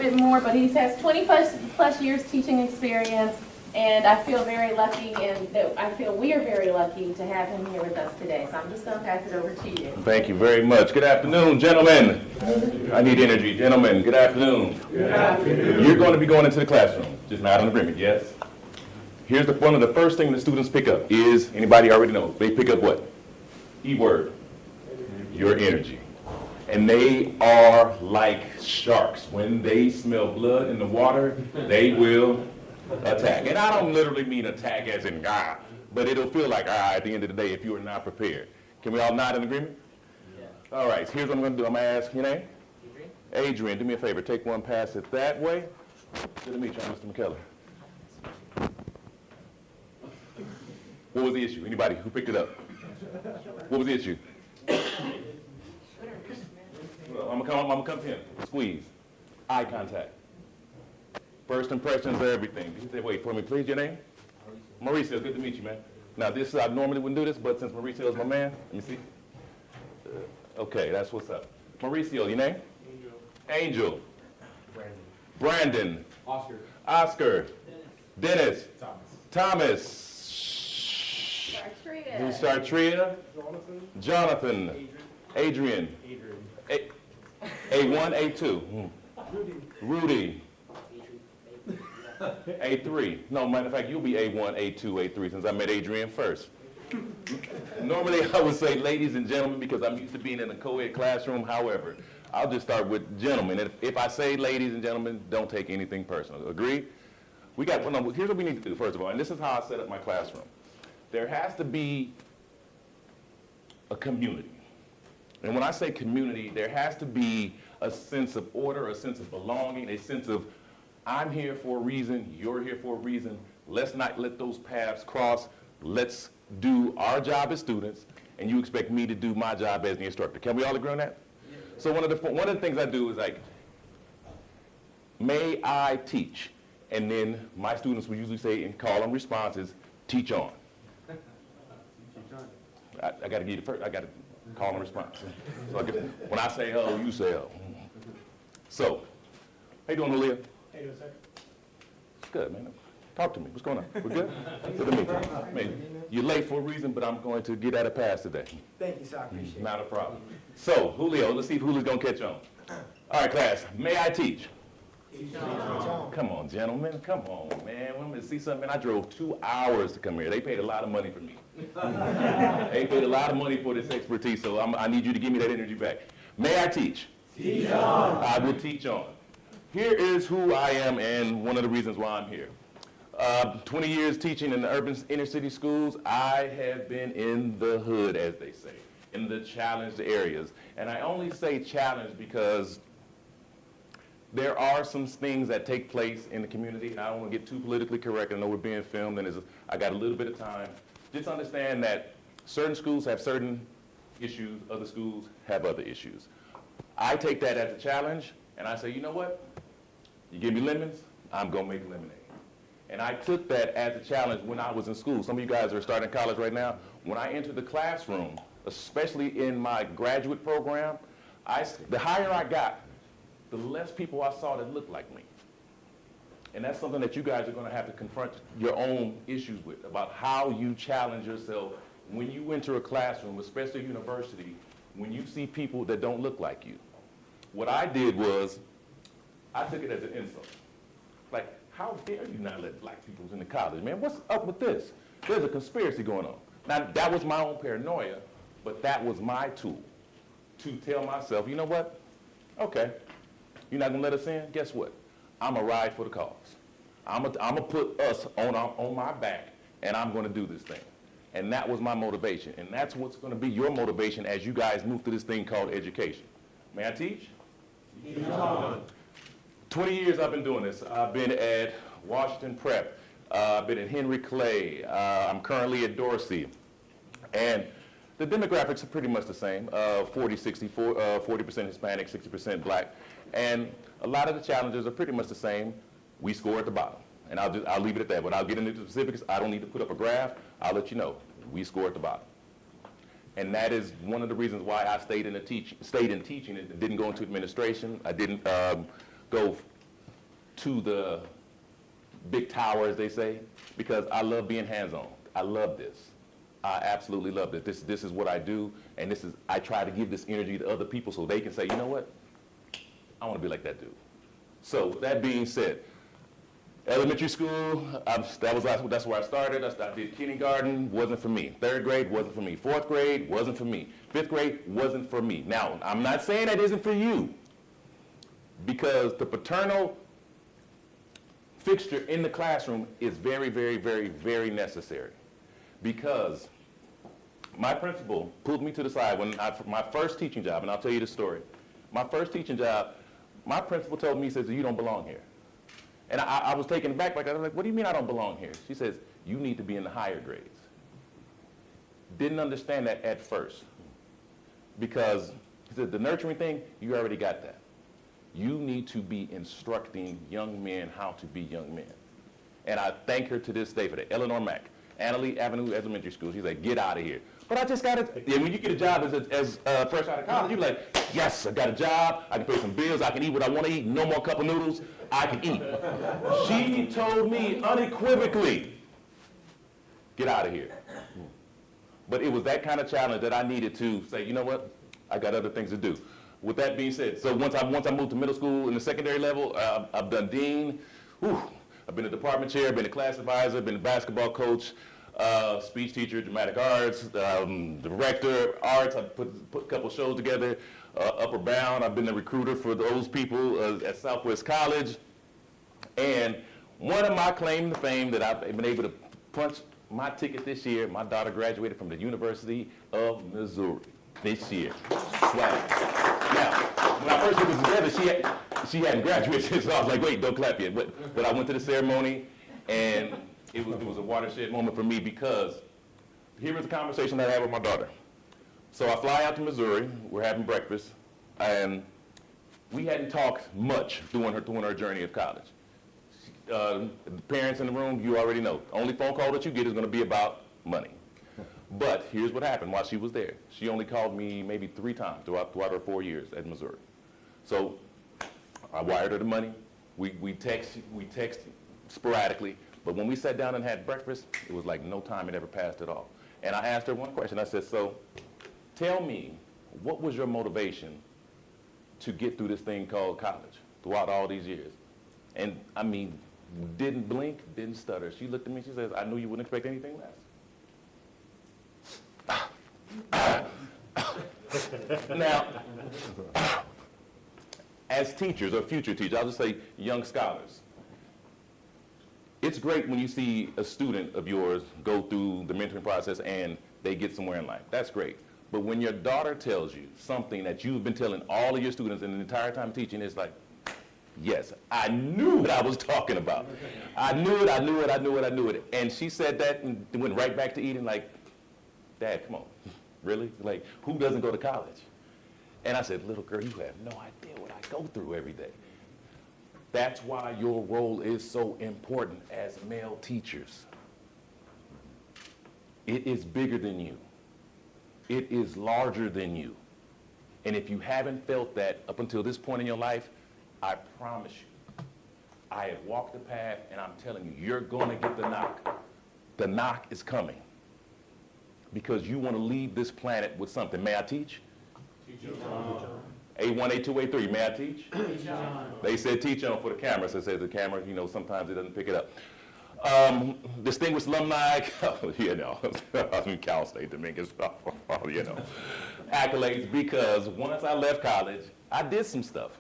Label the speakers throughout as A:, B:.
A: bit more, but he has 20 plus years teaching experience, and I feel very lucky, and I feel we are very lucky to have him here with us today. So I'm just going to pass it over to you.
B: Thank you very much. Good afternoon, gentlemen. I need energy. Gentlemen, good afternoon. Good afternoon. You're going to be going into the classroom. Just not in agreement, yes? Here's one of the first things the students pick up is, anybody already knows, they pick up what? E-word, your energy. And they are like sharks. When they smell blood in the water, they will attack. And I don't literally mean attack as in but it'll feel like at the end of the day if you are not prepared. Can we all nod in agreement? Yeah. All right, so here's what I'm going to do. I'm going to ask your name? Adrian, do me a favor. Take one, pass it that way. Good to meet you, I'm Mr. McKellar. What was the issue? Anybody who picked it up? What was the issue? Well, I'm gonna come to him. Squeeze. Eye contact. First impressions are everything. You say, wait for me, please. Your name? Mauricio. Good to meet you, man. Now, I normally wouldn't do this, but since Mauricio is my man, let me see. Okay, that's what's up. Mauricio, your name? Angel. Brandon. Oscar. Dennis. Thomas. Sartria. Jonathan. Adrian. A1, A2. Rudy. A3. No, matter of fact, you'll be A1, A2, A3 since I met Adrian first. Normally I would say ladies and gentlemen because I'm used to being in a co-ed classroom. However, I'll just start with gentlemen. If I say ladies and gentlemen, don't take anything personal. Agreed? Here's what we need to do, first of all, and this is how I set up my classroom. There has to be a community. And when I say community, there has to be a sense of order, a sense of belonging, a sense of I'm here for a reason, you're here for a reason. Let's not let those paths cross. Let's do our job as students, and you expect me to do my job as the instructor. Can we all agree on that? Yeah. So one of the things I do is like, may I teach? And then my students will usually say and call them responses, teach on. I got to give you the first, I got to call and response. So when I say hello, you say hello. So, how you doing, Julia?
C: How you doing, sir?
B: Good, man. Talk to me. What's going on? We're good? Good to meet you. I mean, you're late for a reason, but I'm going to get at a pass today.
C: Thank you, sir. I appreciate it.
B: Not a problem. So, Julio, let's see if Julio's going to catch on. All right, class. May I teach? Come on, gentlemen. Come on, man. Want me to see something? I drove 2 hours to come here. They paid a lot of money for me. They paid a lot of money for this expertise, so I need you to give me that energy back. May I teach?
C: Teach on.
B: I will teach on. Here is who I am and one of the reasons why I'm here. 20 years teaching in the urban inner city schools. I have been in the hood, as they say, in the challenged areas. And I only say challenged because there are some things that take place in the community, and I don't want to get too politically correct. I know we're being filmed, and I got a little bit of time. Just understand that certain schools have certain issues, other schools have other issues. I take that as a challenge, and I say, you know what? You give me lemons, I'm going to make lemonade. And I took that as a challenge when I was in school. Some of you guys are starting college right now. When I entered the classroom, especially in my graduate program, the higher I got, the less people I saw that looked like me. And that's something that you guys are going to have to confront your own issues with, about how you challenge yourself when you enter a classroom, especially a university, when you see people that don't look like you. What I did was, I took it as an insult. Like, how dare you not let black people in the college, man? What's up with this? There's a conspiracy going on. Now, that was my own paranoia, but that was my tool to tell myself, you know what? Okay, you're not gonna let us in? Guess what? I'm gonna ride for the cause. I'm gonna put us on my back, and I'm gonna do this thing. And that was my motivation. And that's what's gonna be your motivation as you guys move through this thing called education. May I teach?
C: Teach on.
B: 20 years I've been doing this. I've been at Washington Prep. I've been at Henry Clay. I'm currently at Dorsey. And the demographics are pretty much the same, 40% Hispanic, 60% black. And a lot of the challenges are pretty much the same. We score at the bottom. And I'll leave it at that. But I'll get into the specifics. I don't need to put up a graph. I'll let you know. We score at the bottom. And that is one of the reasons why I stayed in teaching and didn't go into administration. I didn't go to the big tower, as they say, because I love being hands-on. I love this. I absolutely love it. This is what I do, and I try to give this energy to other people so they can say, you know what? I want to be like that dude. So that being said, elementary school, that's where I started. I did kindergarten, wasn't for me. 3rd grade wasn't for me. 4th grade wasn't for me. 5th grade wasn't for me. Now, I'm not saying that isn't for you, because the paternal fixture in the classroom is very, very, very, very necessary. Because my principal pulled me to the side my first teaching job, and I'll tell you the story. My first teaching job, my principal told me, he says, you don't belong here. And I was taken aback, I was like, what do you mean I don't belong here? She says, you need to be in the higher grades. Didn't understand that at first. Because he said, the nurturing thing, you already got that. You need to be instructing young men how to be young men. And I thank her to this day for that. Eleanor Mack, Annalee Avenue Elementary School. She's like, get out of here. But I just got it. Yeah, when you get a job as fresh out of college, you're like, yes, I got a job. I can pay some bills. I can eat what I want to eat. No more cup of noodles. I can eat. She told me unequivocally, get out of here. But it was that kind of challenge that I needed to say, you know what? I got other things to do. With that being said, so once I moved to middle school in the secondary level, I've done dean. I've been a department chair, been a class advisor, been a basketball coach, speech teacher, dramatic arts, director, arts. I've put a couple shows together, Upper Bound. I've been the recruiter for those people at Southwest College. And one of my claim to fame that I've been able to punch my ticket this year, my daughter graduated from the University of Missouri this year. Now, when I first put this together, she hadn't graduated, so I was like, wait, don't clap yet. But I went to the ceremony, and it was a watershed moment for me, because here was a conversation that I had with my daughter. So I fly out to Missouri, we're having breakfast, and we hadn't talked much during her journey of college. The parents in the room, you already know. The only phone call that you get is going to be about money. But here's what happened while she was there. She only called me maybe 3 times throughout her 4 years at Missouri. So I wired her the money. We text sporadically. But when we sat down and had breakfast, it was like no time had ever passed at all. And I asked her one question. I said, so tell me, what was your motivation to get through this thing called college throughout all these years? And I mean, didn't blink, didn't stutter. She looked at me, she says, I knew you wouldn't expect anything less. Now, as teachers or future teachers, I'll just say young scholars, it's great when you see a student of yours go through the mentoring process and they get somewhere in life. That's great. But when your daughter tells you something that you've been telling all of your students in the entire time teaching, it's like, yes, I knew what I was talking about. I knew it. And she said that and went right back to eating like, Dad, come on, really? Like, who doesn't go to college? And I said, little girl, you have no idea what I go through every day. That's why your role is so important as male teachers. It is bigger than you. It is larger than you. And if you haven't felt that up until this point in your life, I promise you, I have walked the path, and I'm telling you, you're going to get the knock. The knock is coming. Because you want to leave this planet with something. May I teach? Teach on. A1, A2, A3, may I teach? Teach on. They said teach on for the camera, so it says the camera, you know, sometimes it doesn't pick it up. Distinguished alumni, you know, I mean, Cal State Dominguez, you know, accolades, because once I left college, I did some stuff.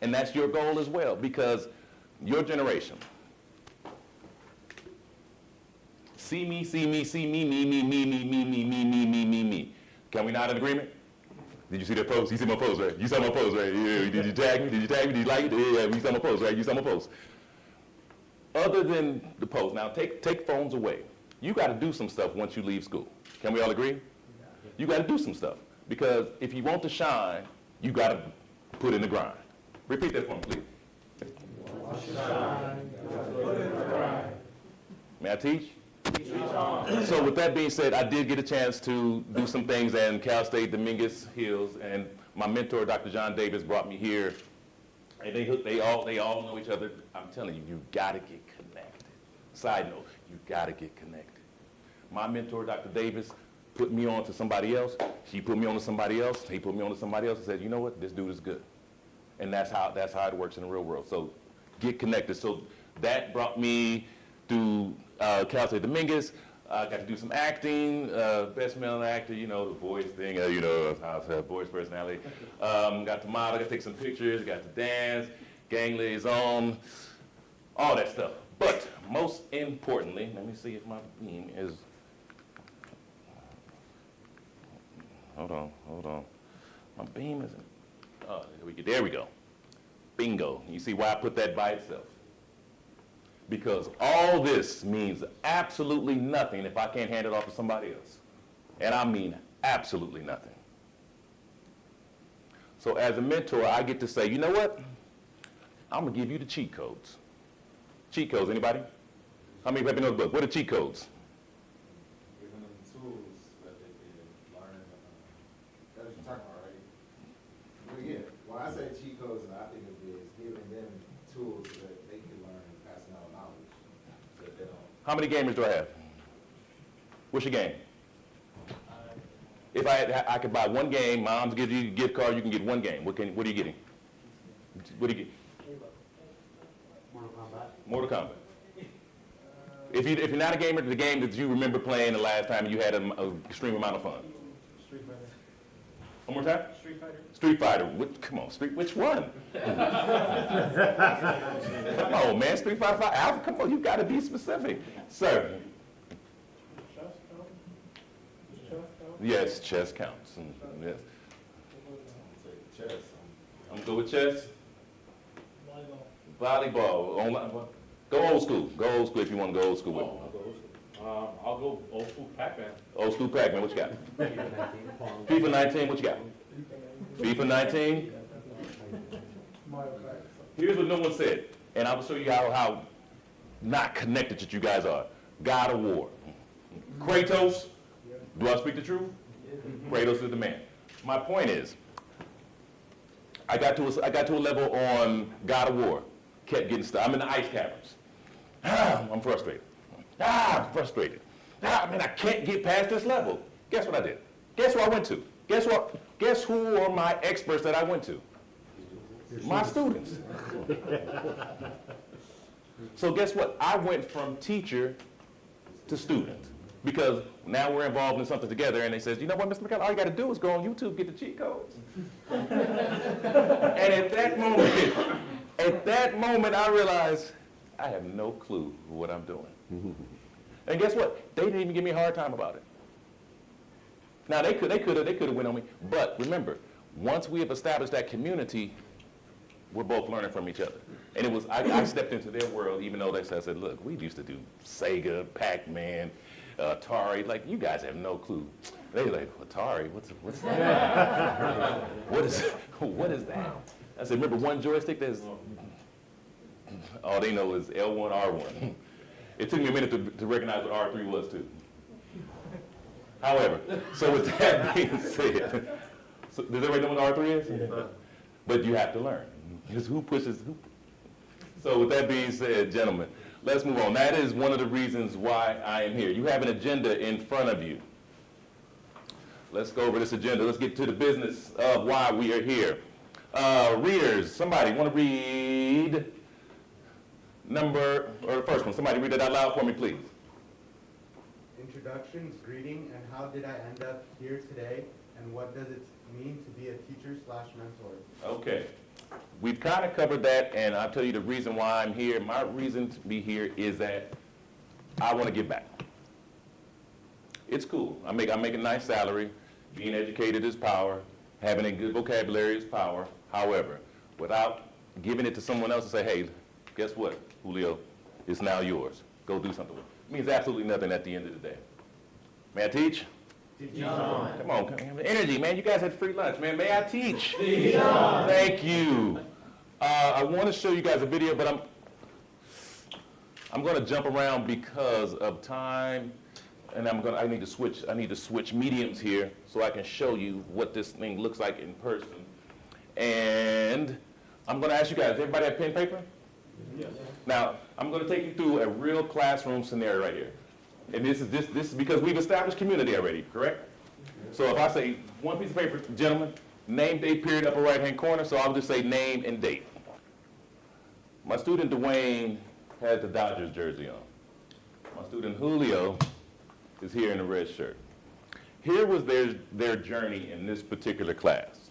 B: And that's your goal as well, because your generation, see me, me. Can we not in agreement? Did you see that post? You see my post, right? You saw my post, right? Yeah, did you tag me? Did you like it? Yeah, you saw my post, right? You saw my post. Other than the post, now take phones away. You got to do some stuff once you leave school. Can we all agree? You got to do some stuff, because if you want to shine, you got to put in the grind. Repeat that for me, please. May I teach? So with that being said, I did get a chance to do some things in Cal State Dominguez Hills, and my mentor, Dr. John Davis, brought me here And they all know each other. I'm telling you, you gotta get connected. Side note, you gotta get connected. My mentor, Dr. Davis, put me on to somebody else. She put me on to somebody else. He put me on to somebody else and said, you know what, this dude is good. And that's how it works in the real world. So get connected. So that brought me through Cal State Dominguez. I got to do some acting, best male actor, you know, the voice thing, voice personality. Got to model, got to take some pictures, got to dance, gang liaison, all that stuff. But most importantly, let me see if my beam is, hold on. My beam isn't, oh, there we go. Bingo. You see why I put that by itself? Because all this means absolutely nothing if I can't hand it off to somebody else. And I mean absolutely nothing. So as a mentor, I get to say, you know what? I'm gonna give you the cheat codes. Cheat codes, anybody? How many people know the book? What are cheat codes?
D: Giving them tools that they can learn. That's what you're talking about, right? Well, yeah. When I say cheat codes, I think of it as giving them tools so that they can learn and passing out knowledge so that they don't.
B: How many gamers do I have? What's your game? If I could buy one game, mom's give you a gift card, you can get one game. What are you getting? What do you get? Mortal Kombat. If you're not a gamer, the game that you remember playing the last time you had an extreme amount of fun.
C: Street Fighter.
B: One more time?
C: Street Fighter.
B: Street Fighter. Come on, which one? Come on, man. Street Fighter 5 Alpha. Come on, you got to be specific, sir.
C: Chess count? Chess count?
B: Yes, chess counts. Yes.
D: Chess.
B: I'm gonna go with chess.
C: Volleyball.
B: Volleyball. Online. Go old school. Go old school if you want to go old school with me.
E: I'll go old school Pac-Man.
B: Old school Pac-Man, what you got? FIFA 19, what you got? FIFA 19?
C: Mario Kart.
B: Here's what no one said, and I will show you how not connected that you guys are. God of War. Kratos, do I speak the truth? Kratos is the man. My point is, I got to a level on God of War. Kept getting stuck. I'm in the ice caverns. I'm frustrated. Frustrated. Man, I can't get past this level. Guess what I did? Guess who I went to? Guess who are my experts that I went to? My students. So guess what? I went from teacher to student because now we're involved in something together, and they says, you know what, Mr. McKellar, all you got to do is go on YouTube, get the cheat codes. And at that moment, I realized I have no clue what I'm doing. And guess what? They didn't even give me a hard time about it. Now they could have went on me, but remember, once we have established that community, we're both learning from each other. And it was I stepped into their world, even though I said, look, we used to do Sega, Pac-Man, Atari. Like, you guys have no clue. They like, Atari, what's that? What is that? I said, remember one joystick? There's all they know is L1, R1. It took me a minute to recognize what R3 was too. However, so with that being said, so does everybody know what R3 is? Yeah. But you have to learn. Because who pushes who? So with that being said, gentlemen, let's move on. That is one of the reasons why I am here. You have an agenda in front of you. Let's go over this agenda. Let's get to the business of why we are here. Readers, somebody want to read the first one. Somebody read it out loud for me, please.
F: Introductions, greeting, and how did I end up here today, and what does it mean to be a teacher/mentor?
B: Okay. We've kind of covered that, and I'll tell you the reason why I'm here. My reason to be here is that I want to give back. It's cool. I make a nice salary. Being educated is power. Having a good vocabulary is power. However, without giving it to someone else and say, hey, guess what, Julio, it's now yours. Go do something with it. It means absolutely nothing at the end of the day. May I teach?
C: Teach on.
B: Come on, energy, man. You guys had free lunch, man. May I teach?
C: Teach on.
B: Thank you. I want to show you guys a video, but I'm going to jump around because of time, and I need to switch mediums here so I can show you what this thing looks like in person. And I'm going to ask you guys, everybody have pen and paper?
E: Yes.
B: Now, I'm going to take you through a real classroom scenario right here. And this is because we've established community already, correct? So if I say one piece of paper, gentlemen, name, date, period, upper right-hand corner, so I'll just say name and date. My student Dwayne has the Dodgers jersey on. My student Julio is here in the red shirt. Here was their journey in this particular class.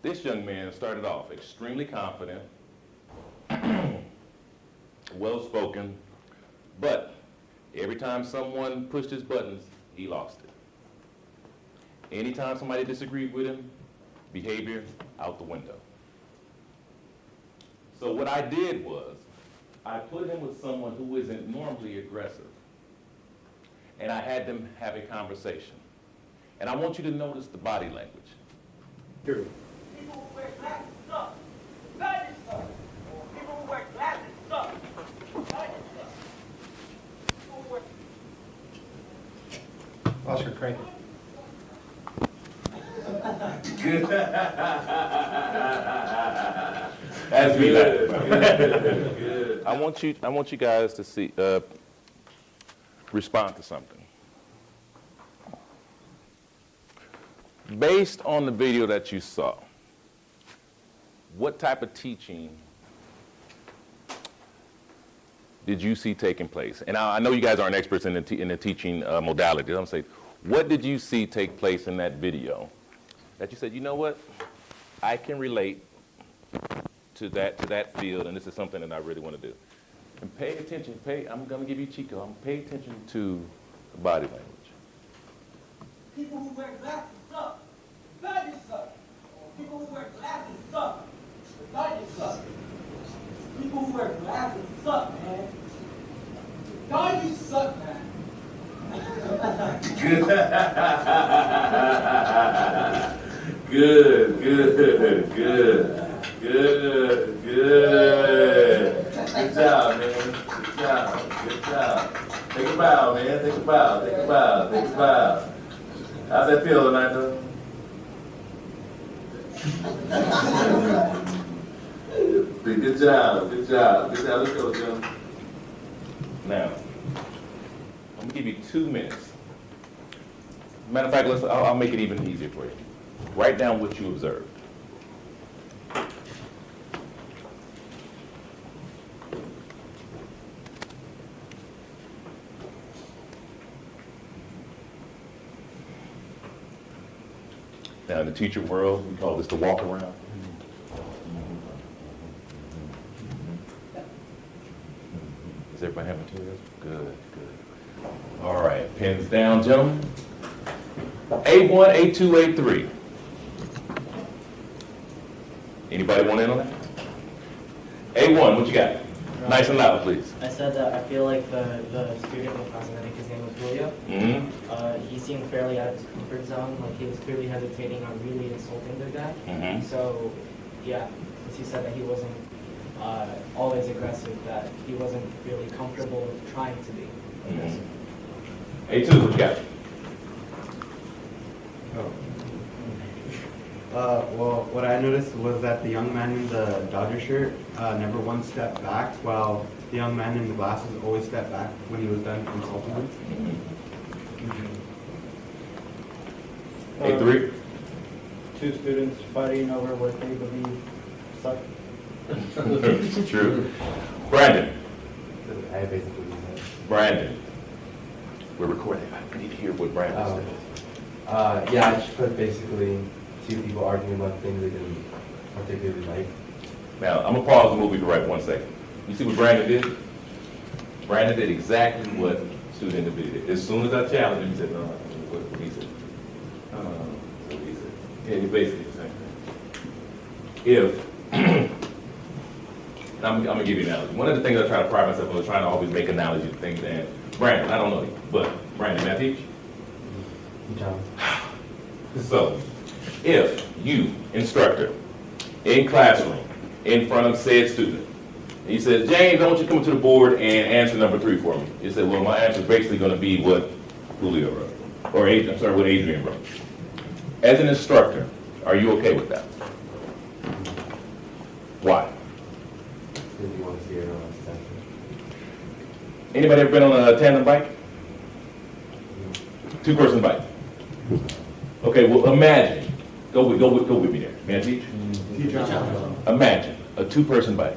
B: This young man started off extremely confident, well-spoken, but every time someone pushed his buttons, he lost it. Anytime somebody disagreed with him, behavior out the window. So what I did was, I put him with someone who isn't normally aggressive, and I had them have a conversation. And I want you to notice the body language.
G: People who wear glasses suck. Glasses suck. People who wear glasses suck. Glasses suck. People who wear...
C: Oscar Cranky.
B: As we laugh. I want you guys to see, respond to something. Based on the video that you saw, what type of teaching did you see taking place? And I know you guys aren't experts in the teaching modality. I'm saying, what did you see take place in that video that you said, you know what, I can relate to that field, and this is something that I really want to do. And pay attention. I'm going to give you Chico. Pay attention to the body language.
G: People who wear glasses suck. Glasses suck. People who wear glasses suck. Glasses suck. People who wear glasses suck, man. Glasses suck, man.
B: Good. Good job, man. Good job. Take a bow, man. Take a bow. How's that feel, Orlando? Good job. Let's go, Jim. Now, I'm gonna give you 2 minutes. Matter of fact, I'll make it even easier for you. Write down what you observed. Now, in the teacher world, we call this the walk around. Does everybody have materials? Good. All right, pens down, gentlemen. A1, A2, A3. Anybody want in on that? A1, what you got? Nice and loud, please.
H: I said that I feel like the student in class, I think his name was Julio, he seemed fairly out of his comfort zone, like he was clearly hesitating on really insulting the guy. So, yeah, since he said that he wasn't always aggressive, that he wasn't really comfortable with trying to be aggressive.
B: A2, what you got?
F: Well, what I noticed was that the young man in the Dodger shirt never once stepped back, while the young man in the glasses always stepped back when he was done insulting him.
B: A3?
C: 2 students fighting over what they believe suck.
B: True. Brandon.
F: I basically did that.
B: Brandon. We're recording. I need to hear what Brandon said.
I: Yeah, I just put basically 2 people arguing about things they didn't particularly like.
B: Now, I'm going to pause the movie for right 1 second. You see what Brandon did? Brandon did exactly what student in the video did. As soon as I challenged him, he said, no, what he said. What he said. Yeah, he basically the same thing. I'm going to give you an analogy. One of the things I try to pride myself on is trying to always make analogies to things. And Brandon, I don't know you, but Brandon, may I teach? So, if you, instructor, in classroom, in front of said student, and you said, James, I want you to come to the board and answer number 3 for me. You said, well, my answer is basically going to be what Julio wrote, or what Adrian wrote. As an instructor, are you okay with that? Why?
I: Because you want to see everyone's attention.
B: Anybody ever been on a tandem bike? Two-person bike. Okay, well imagine, go with me there. May I teach? Imagine a two-person bike.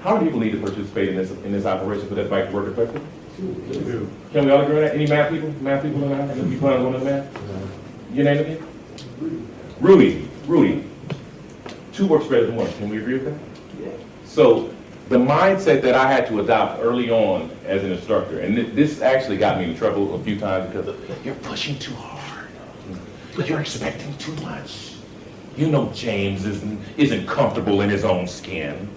B: How many people need to participate in this operation for that bike to work effectively? Two. Can we all agree on that? Any math people? Math people in the house? You plan on going to math? Your name again? Rudy. Two works better than one. Can we agree with that? Yeah. So the mindset that I had to adopt early on as an instructor, and this actually got me in trouble a few times because you're pushing too hard. You're expecting too much. You know James isn't comfortable in his own skin.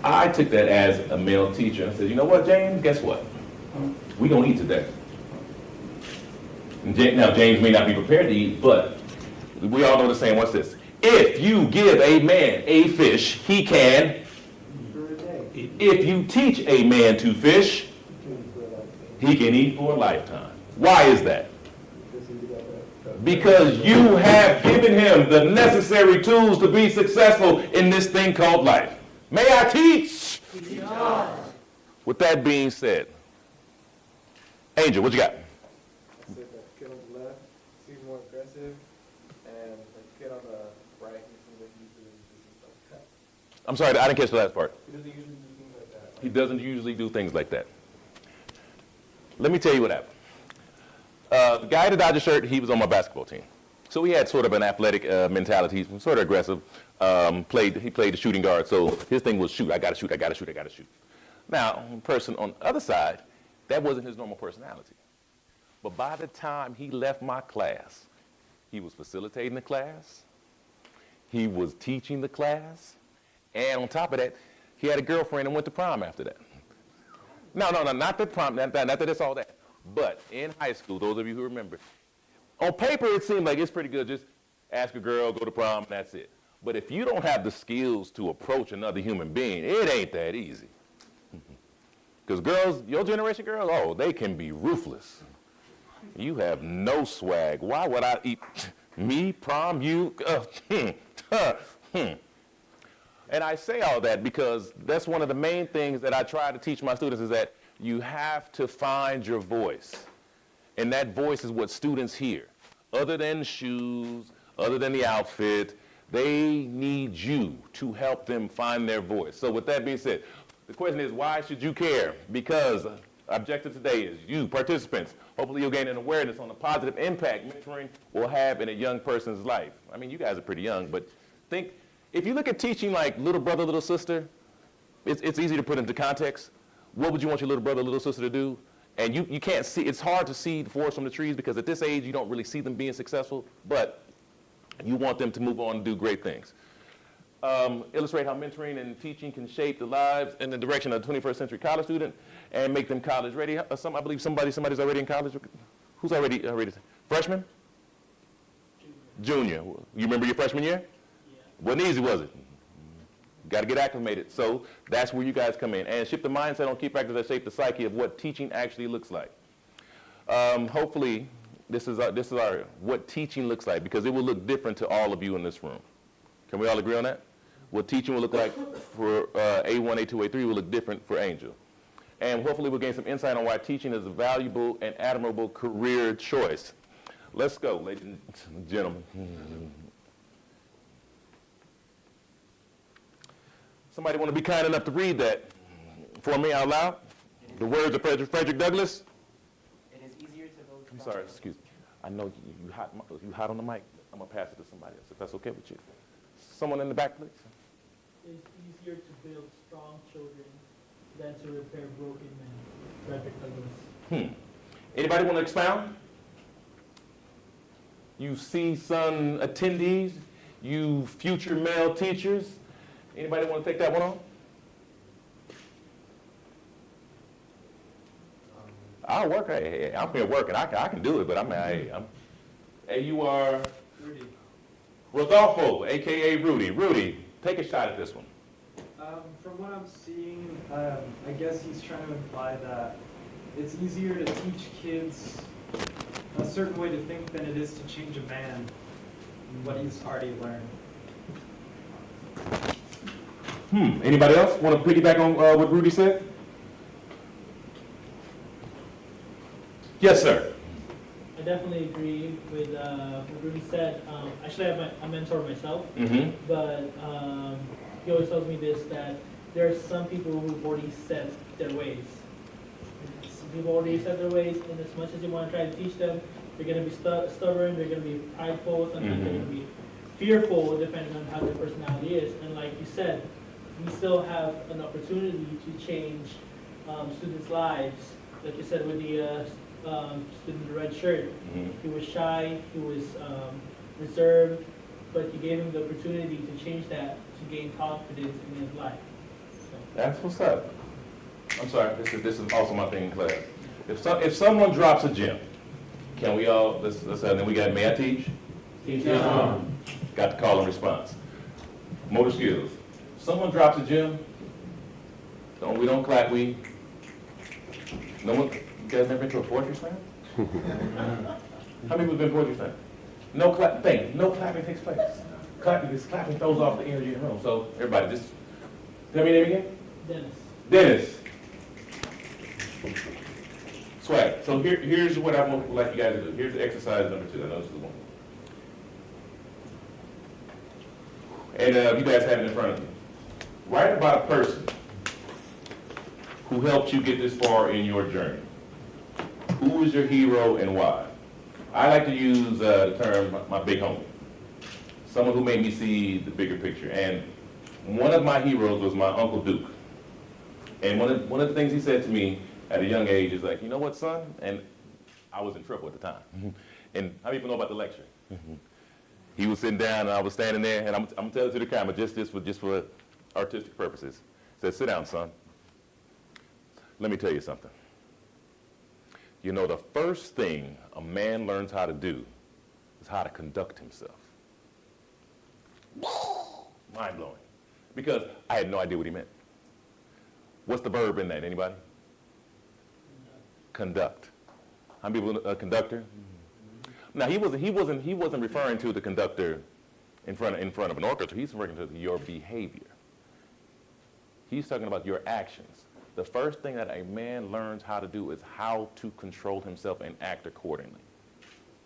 B: I took that as a male teacher and said, you know what, James, guess what? We gonna eat today. Now, James may not be prepared to eat, but we all know the saying, what's this? If you give a man a fish, he can. If you teach a man to fish, he can eat for a lifetime. Why is that? Because you have given him the necessary tools to be successful in this thing called life. May I teach? With that being said, Angel, what you got?
J: I said that kid on the left seems more aggressive, and the kid on the right seems like he's doing things like that.
B: I'm sorry, I didn't catch the last part.
J: He doesn't usually do things like that.
B: He doesn't usually do things like that. Let me tell you what happened. The guy in the Dodger shirt, he was on my basketball team. So he had sort of an athletic mentality. He's sort of aggressive. He played the shooting guard, so his thing was shoot. I gotta shoot. Now, the person on the other side, that wasn't his normal personality. But by the time he left my class, he was facilitating the class, he was teaching the class, and on top of that, he had a girlfriend and went to prom after that. No, not the prom, not that it's all that. But in high school, those of you who remember, on paper it seemed like it's pretty good. Just ask a girl, go to prom, and that's it. But if you don't have the skills to approach another human being, it ain't that easy. Because girls, your generation girls, oh, they can be ruthless. You have no swag. Why would I eat me, prom, you? And I say all that because that's one of the main things that I try to teach my students is that you have to find your voice. And that voice is what students hear. Other than the shoes, other than the outfit, they need you to help them find their voice. So with that being said, the question is, why should you care? Because objective today is you, participants, hopefully you'll gain an awareness on the positive impact mentoring will have in a young person's life. I mean, you guys are pretty young, but think, if you look at teaching like little brother, little sister, it's easy to put into context. What would you want your little brother, little sister to do? And you can't see, it's hard to see the forest from the trees because at this age you don't really see them being successful, but you want them to move on and do great things. Illustrate how mentoring and teaching can shape the lives in the direction of the 21st century college student and make them college ready. I believe somebody's already in college. Who's already? Freshman? Junior. You remember your freshman year? Yeah. Wasn't easy, was it? Got to get acclimated. So that's where you guys come in and shift the mindset on key factors that shape the psyche of what teaching actually looks like. Hopefully, this is our what teaching looks like because it will look different to all of you in this room. Can we all agree on that? What teaching will look like for A1, A2, A3 will look different for Angel. And hopefully we'll gain some insight on why teaching is a valuable and admirable career choice. Let's go, ladies and gentlemen. Somebody want to be kind enough to read that for me out loud? The words of Frederick Douglass?
H: It is easier to build.
B: I'm sorry, excuse me. I know you hot on the mic. I'm going to pass it to somebody else, if that's okay with you. Someone in the back, please.
K: It's easier to build strong children than to repair broken men. Frederick Douglass.
B: Anybody want to expound? You CSUN attendees, you future male teachers. Anybody want to take that one on? I'll work. Hey, I'm here working. I can do it, but hey, you are
J: Rudy.
B: Rodolfo, a.k.a. Rudy. Rudy, take a shot at this one.
L: From what I'm seeing, I guess he's trying to imply that it's easier to teach kids a certain way to think than it is to change a man in what he's already learned.
B: Anybody else want to piggyback on what Rudy said? Yes, sir.
K: I definitely agree with what Rudy said. Actually, I have a mentor myself, but he always tells me this, that there are some people who've already set their ways. Some people already set their ways, and as much as you want to try to teach them, they're going to be stubborn, they're going to be prideful, sometimes they're going to be fearful, depending on how their personality is. And like you said, we still have an opportunity to change students' lives. Like you said, with the student in the red shirt, he was shy, he was reserved, but you gave him the opportunity to change that, to gain confidence in his life. So.
B: That's what's up. I'm sorry, this is also my thing in class. If someone drops a gem, can we all, then we got, may I teach?
H: Teach.
B: Got the call and response. Motor skills. Someone drops a gem, we don't clap, no one, you guys never been to a poetry slam? How many people have been to poetry slam? No clapping takes place. Clapping throws off the energy in the room. So everybody just, tell me your name again? Dennis. Swag. So here's what I would like you guys to do. Here's the exercise number 2. I know this is the one. And you guys have it in front of you. Write about a person who helped you get this far in your journey. Who is your hero and why? I like to use the term my big homie. Someone who made me see the bigger picture. And one of my heroes was my Uncle Duke. And one of the things he said to me at a young age is like, you know what, son? And I was in trouble at the time. And how many people know about the lecture? He was sitting down and I was standing there, and I'm gonna tell it to the camera just for artistic purposes. He said, sit down, son. Let me tell you something. You know, the first thing a man learns how to do is how to conduct himself. Mind blowing. Because I had no idea what he meant. What's the verb in that? Anybody? Conduct. How many people a conductor? Now he wasn't referring to the conductor in front of an orchestra. He's referring to your behavior. He's talking about your actions. The first thing that a man learns how to do is how to control himself and act accordingly.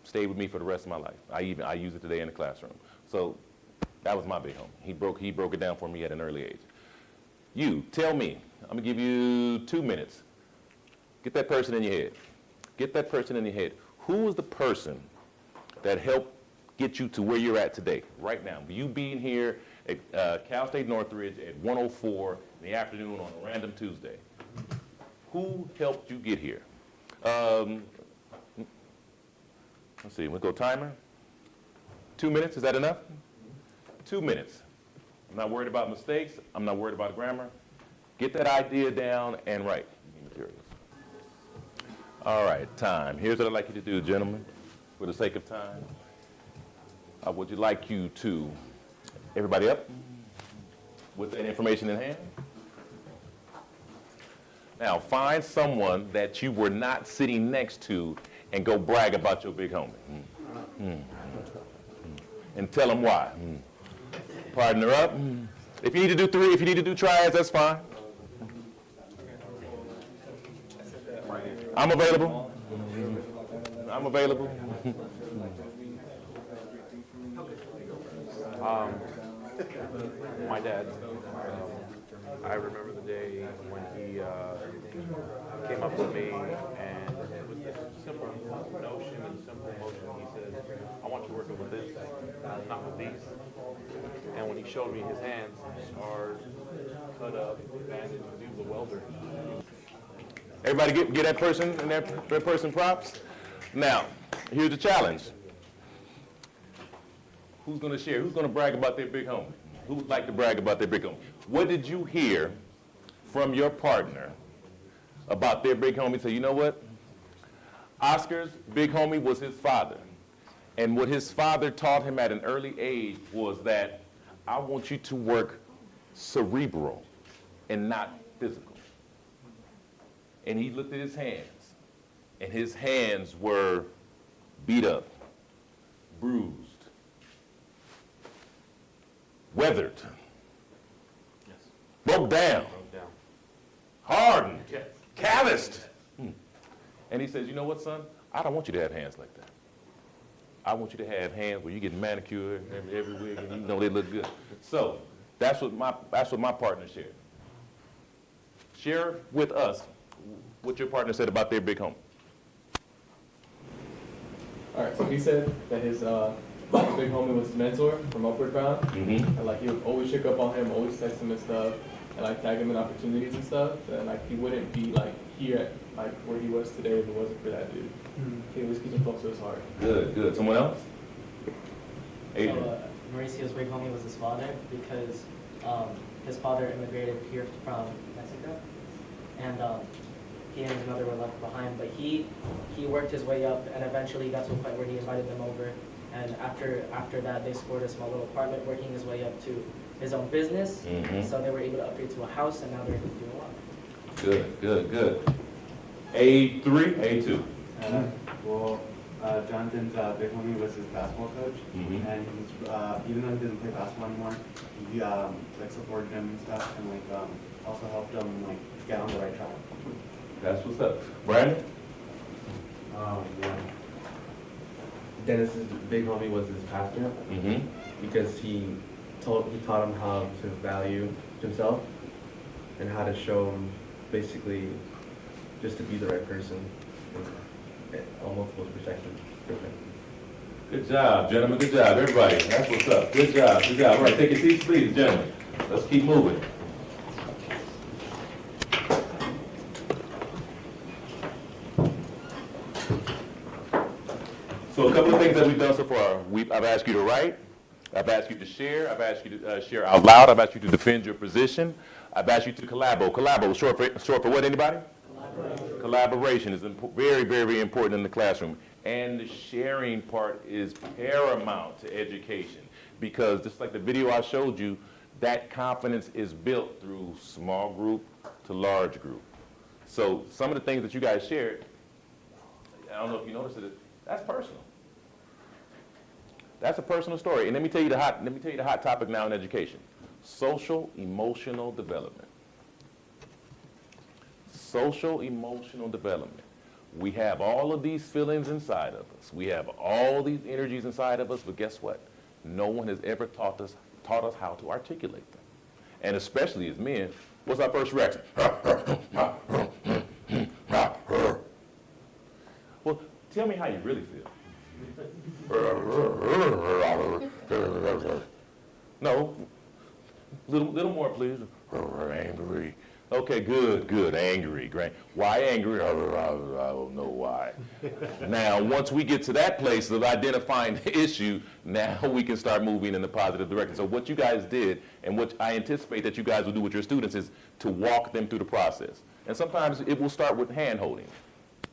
B: Stayed with me for the rest of my life. I use it today in the classroom. So that was my big homie. He broke it down for me at an early age. You, tell me, I'm gonna give you 2 minutes. Get that person in your head. Get that person in your head. Who is the person that helped get you to where you're at today, right now? You being here at Cal State Northridge at 1:04 in the afternoon on a random Tuesday. Who helped you get here? Let's see, we'll go timer. 2 minutes, is that enough? 2 minutes. I'm not worried about mistakes. I'm not worried about grammar. Get that idea down and write. Materials. All right, time. Here's what I'd like you to do, gentlemen, for the sake of time. I would like you to, everybody up with that information in hand. Now, find someone that you were not sitting next to and go brag about your big homie. And tell them why. Partner up. If you need to do 3, if you need to do triads, that's fine. I'm available. I'm available.
E: My dad, I remember the day when he came up to me and with this simple notion and simple motion, he said, I want you working with this, not with these. And when he showed me his hands, scars, cut up, bandaged, he was a welder.
B: Everybody get that person and that person props? Now, here's the challenge. Who's going to share? Who's going to brag about their big homie? Who would like to brag about their big homie? What did you hear from your partner about their big homie? So you know what? Oscar's big homie was his father. And what his father taught him at an early age was that I want you to work cerebral and not physical. And he looked at his hands, and his hands were beat up, bruised, weathered. Yes. broke down,
E: Broke down.
B: hardened,
E: Yes.
B: calloused. And he says, you know what, son? I don't want you to have hands like that. I want you to have hands where you get manicured every week and you know they look good. So that's what my partner shared. Share with us what your partner said about their big homie.
J: All right, so he said that his big homie was his mentor from Upward Bound, and like he would always check up on him, always text him and stuff, and like tag him in opportunities and stuff, and like he wouldn't be like here at like where he was today if it wasn't for that dude. He always keeps him close to his heart.
B: Good, good. Someone else? Adrian.
H: So, Mauricio's big homie was his father because his father immigrated here from Mexico, and he and his mother were left behind. But he worked his way up, and eventually got to a point where he invited them over. And after that, they scored a small little apartment, working his way up to his own business. So they were able to upgrade to a house, and now they're doing well.
B: Good, good, good. A3, A2.
F: Well, Jonathan's big homie was his basketball coach, and he's, even though he doesn't play basketball anymore, he like supported him and stuff, and like also helped him like get on the right track.
B: That's what's up. Brandon?
I: Yeah. Dennis's big homie was his pastor, because he taught him how to value himself and how to show him basically just to be the right person on multiple perspectives.
B: Good job, gentlemen. Good job, everybody. That's what's up. Good job. Good job. All right, take your seats, please, gentlemen. Let's keep moving. So a couple of things that we've done so far. I've asked you to write. I've asked you to share. I've asked you to share out loud. I've asked you to defend your position. I've asked you to collabo. Collabo, short for what, anybody? Collaboration. Collaboration is very, very important in the classroom. And the sharing part is paramount to education, because just like the video I showed you, that confidence is built through small group to large group. So some of the things that you guys shared, I don't know if you noticed it, that's personal. That's a personal story. And let me tell you the hot topic now in education. Social emotional development. Social emotional development. We have all of these feelings inside of us. We have all these energies inside of us, but guess what? No one has ever taught us how to articulate them. And especially as men, what's our first reaction? Well, tell me how you really feel. No, little more, please. Angry. Okay, good, angry, great. Why angry? I don't know why. Now, once we get to that place of identifying the issue, now we can start moving in the positive direction. So what you guys did, and what I anticipate that you guys will do with your students, is to walk them through the process. And sometimes it will start with hand-holding.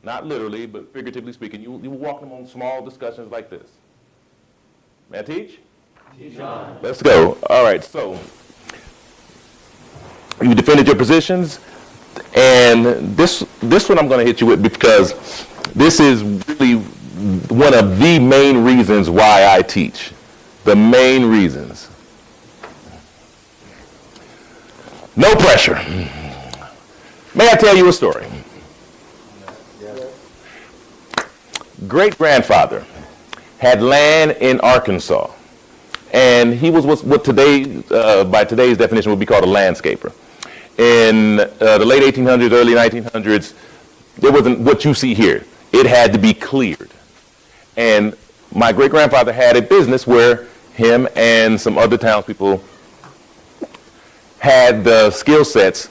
B: Not literally, but figuratively speaking. You will walk them on small discussions like this. May I teach? Teach on. Let's go. All right, so you defended your positions, and this one I'm going to hit you with, because this is really one of the main reasons why I teach. The main reasons. No pressure. May I tell you a story? Great-grandfather had land in Arkansas, and he was what today, by today's definition, would be called a landscaper. In the late 1800s, early 1900s, there wasn't what you see here. It had to be cleared. And my great-grandfather had a business where him and some other townspeople had the skill sets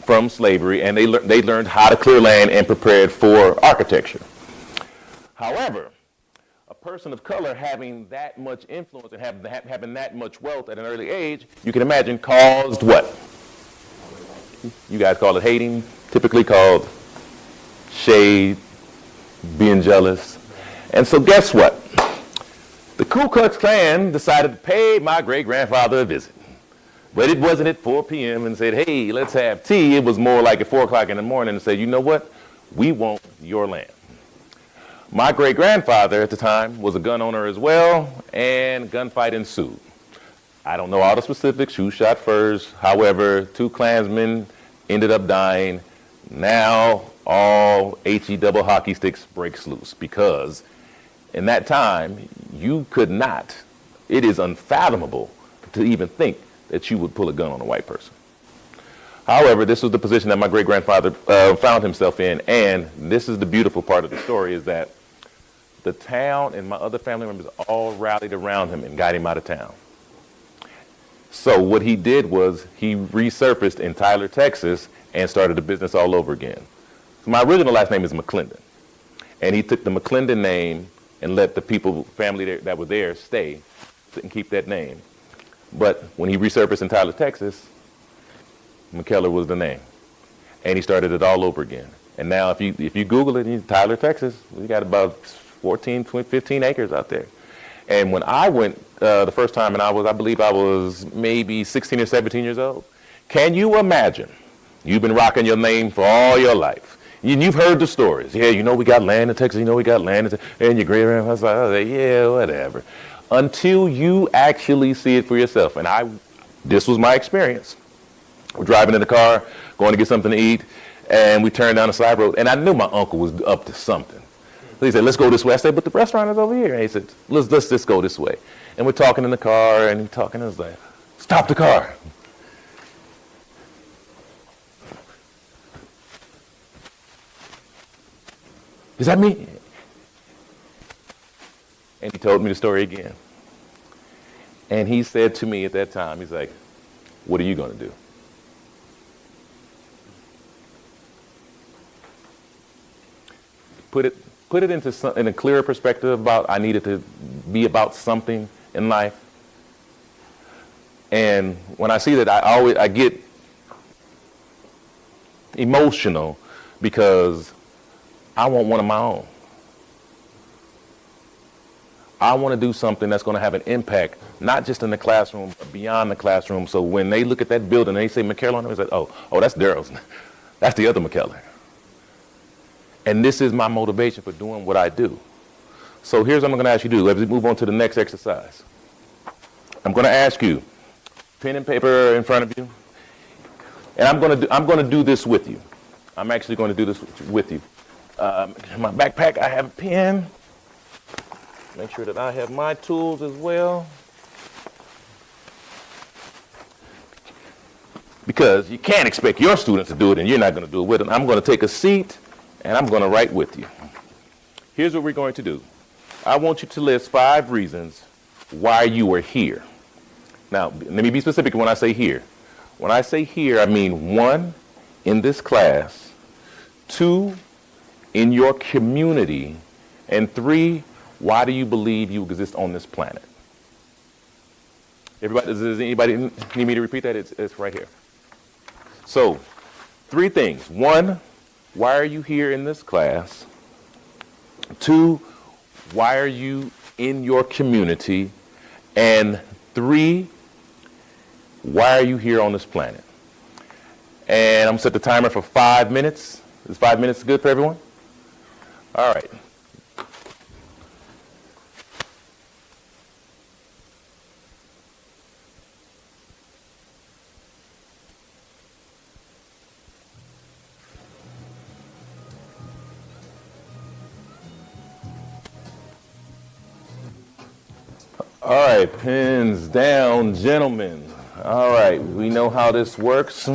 B: from slavery, and they learned how to clear land and prepared for architecture. However, a person of color having that much influence and having that much wealth at an early age, you can imagine, caused what? You guys call it hating, typically called shade, being jealous. And so guess what? The Ku Klux Klan decided to pay my great-grandfather a visit. But it wasn't at 4 p.m. and said, hey, let's have tea. It was more like at 4 o'clock in the morning and said, you know what? We want your land. My great-grandfather at the time was a gun owner as well, and gunfight ensued. I don't know all the specifics, who shot first. However, 2 Klansmen ended up dying. Now all HE double hockey sticks breaks loose because in that time, you could not, it is unfathomable to even think that you would pull a gun on a white person. However, this was the position that my great-grandfather found himself in, and this is the beautiful part of the story, is that the town and my other family members all rallied around him and got him out of town. So what he did was he resurfaced in Tyler, Texas, and started a business all over again. So my original last name is McClendon, and he took the McClendon name and let the family that were there stay and keep that name. But when he resurfaced in Tyler, Texas, McKellar was the name. And he started it all over again. And now if you Google it, Tyler, Texas, we got about 14, 15 acres out there. And when I went the first time, and I believe I was maybe 16 or 17 years old, can you imagine? You've been rocking your name for all your life. You've heard the stories. Yeah, we got land in Texas, we got land in Texas. And your great-grandfather's like, oh, yeah, whatever. Until you actually see it for yourself. And this was my experience. We're driving in the car, going to get something to eat, and we turned down the side road, and I knew my uncle was up to something. So he said, let's go this way. I said, but the restaurant is over here. And he said, let's just go this way. And we're talking in the car, and he's talking, and I was like, stop the car. Is that me? And he told me the story again. And he said to me at that time, he's like, what are you going to do? Put it into in a clearer perspective about I needed to be about something in life. And when I see that, I get emotional because I want one of my own. I want to do something that's going to have an impact, not just in the classroom, but beyond the classroom. So when they look at that building, they say McKellar on it, it's like, oh, that's Darryl's. That's the other McKellar. And this is my motivation for doing what I do. So here's what I'm going to ask you to do. Let's move on to the next exercise. I'm going to ask you, pen and paper in front of you, and I'm going to do this with you. I'm actually going to do this with you. In my backpack, I have a pen. Make sure that I have my tools as well. Because you can't expect your students to do it and you're not going to do it with them. I'm going to take a seat and I'm going to write with you. Here's what we're going to do. I want you to list 5 reasons why you are here. Now, let me be specific when I say here. When I say here, I mean 1, in this class, 2, in your community, and 3, why do you believe you exist on this planet? Everybody, does anybody need me to repeat that? It's right here. So, 3 things. 1, why are you here in this class? 2, why are you in your community? And 3, why are you here on this planet? And I'm going to set the timer for 5 minutes. Is 5 minutes good for everyone? All right. All right, pens down, gentlemen. All right, we know how this works.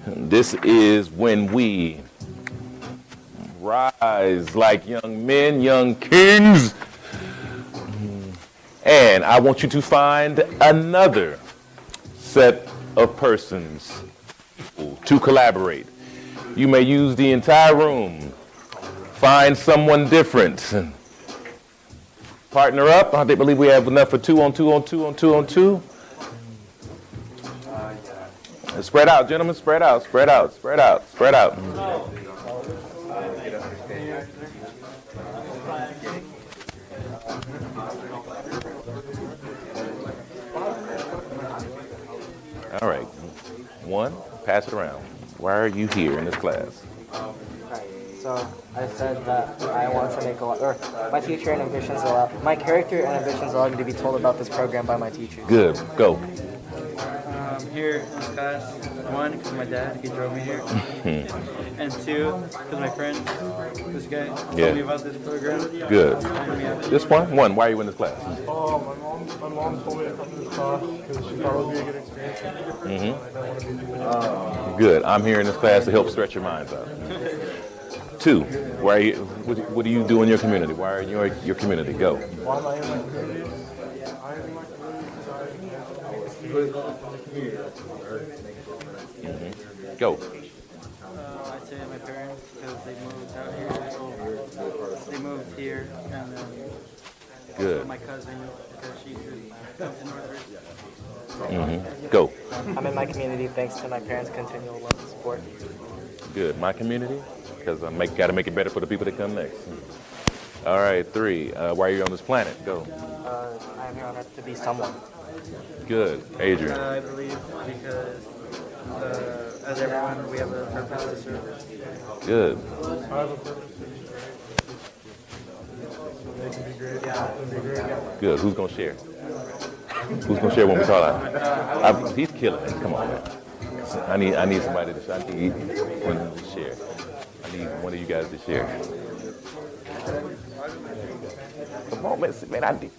B: This is when we rise like young men, young kings. And I want you to find another set of persons to collaborate. You may use the entire room. Find someone different. Partner up. I believe we have enough for 2 on 2 on 2 on 2 on 2. Spread out, gentlemen. Spread out. Spread out. Spread out. Spread out. All right. 1. Pass it around. Why are you here in this class?
H: So I said that I want to make a lot, or my teacher and ambitions allow, my character and ambitions allowed me to be told about this program by my teachers.
B: Good. Go.
M: Here in this class, one, because my dad, he drove me here. And two, because my friend, this guy, told me about this program.
B: Good. This one? One. Why are you in this class?
N: My mom told me to come to this class because she thought it would be a good experience.
B: Good. I'm here in this class to help stretch your minds out. Two. Why are you? What do you do in your community? Why are you in your community? Go.
N: Why am I in my community? I am in my community because
B: Go.
M: I'd say my parents, because they moved out here. They moved here, and then
B: Good.
M: my cousin, because she could come to Northridge.
B: Go.
H: I'm in my community thanks to my parents' continual love and support.
B: Good. My community, because I got to make it better for the people that come next. All right. Three. Why are you on this planet? Go.
H: I'm here on earth to be someone.
B: Good. Adrian.
M: I believe because as everyone, we have a purpose to serve.
B: Good.
N: I have a purpose. They can be great.
B: Good. Who's gonna share? Who's gonna share when we call out? He's killing it. Come on, man. I need somebody to. I need one to share. I need one of you guys to share. Come on, man. I did.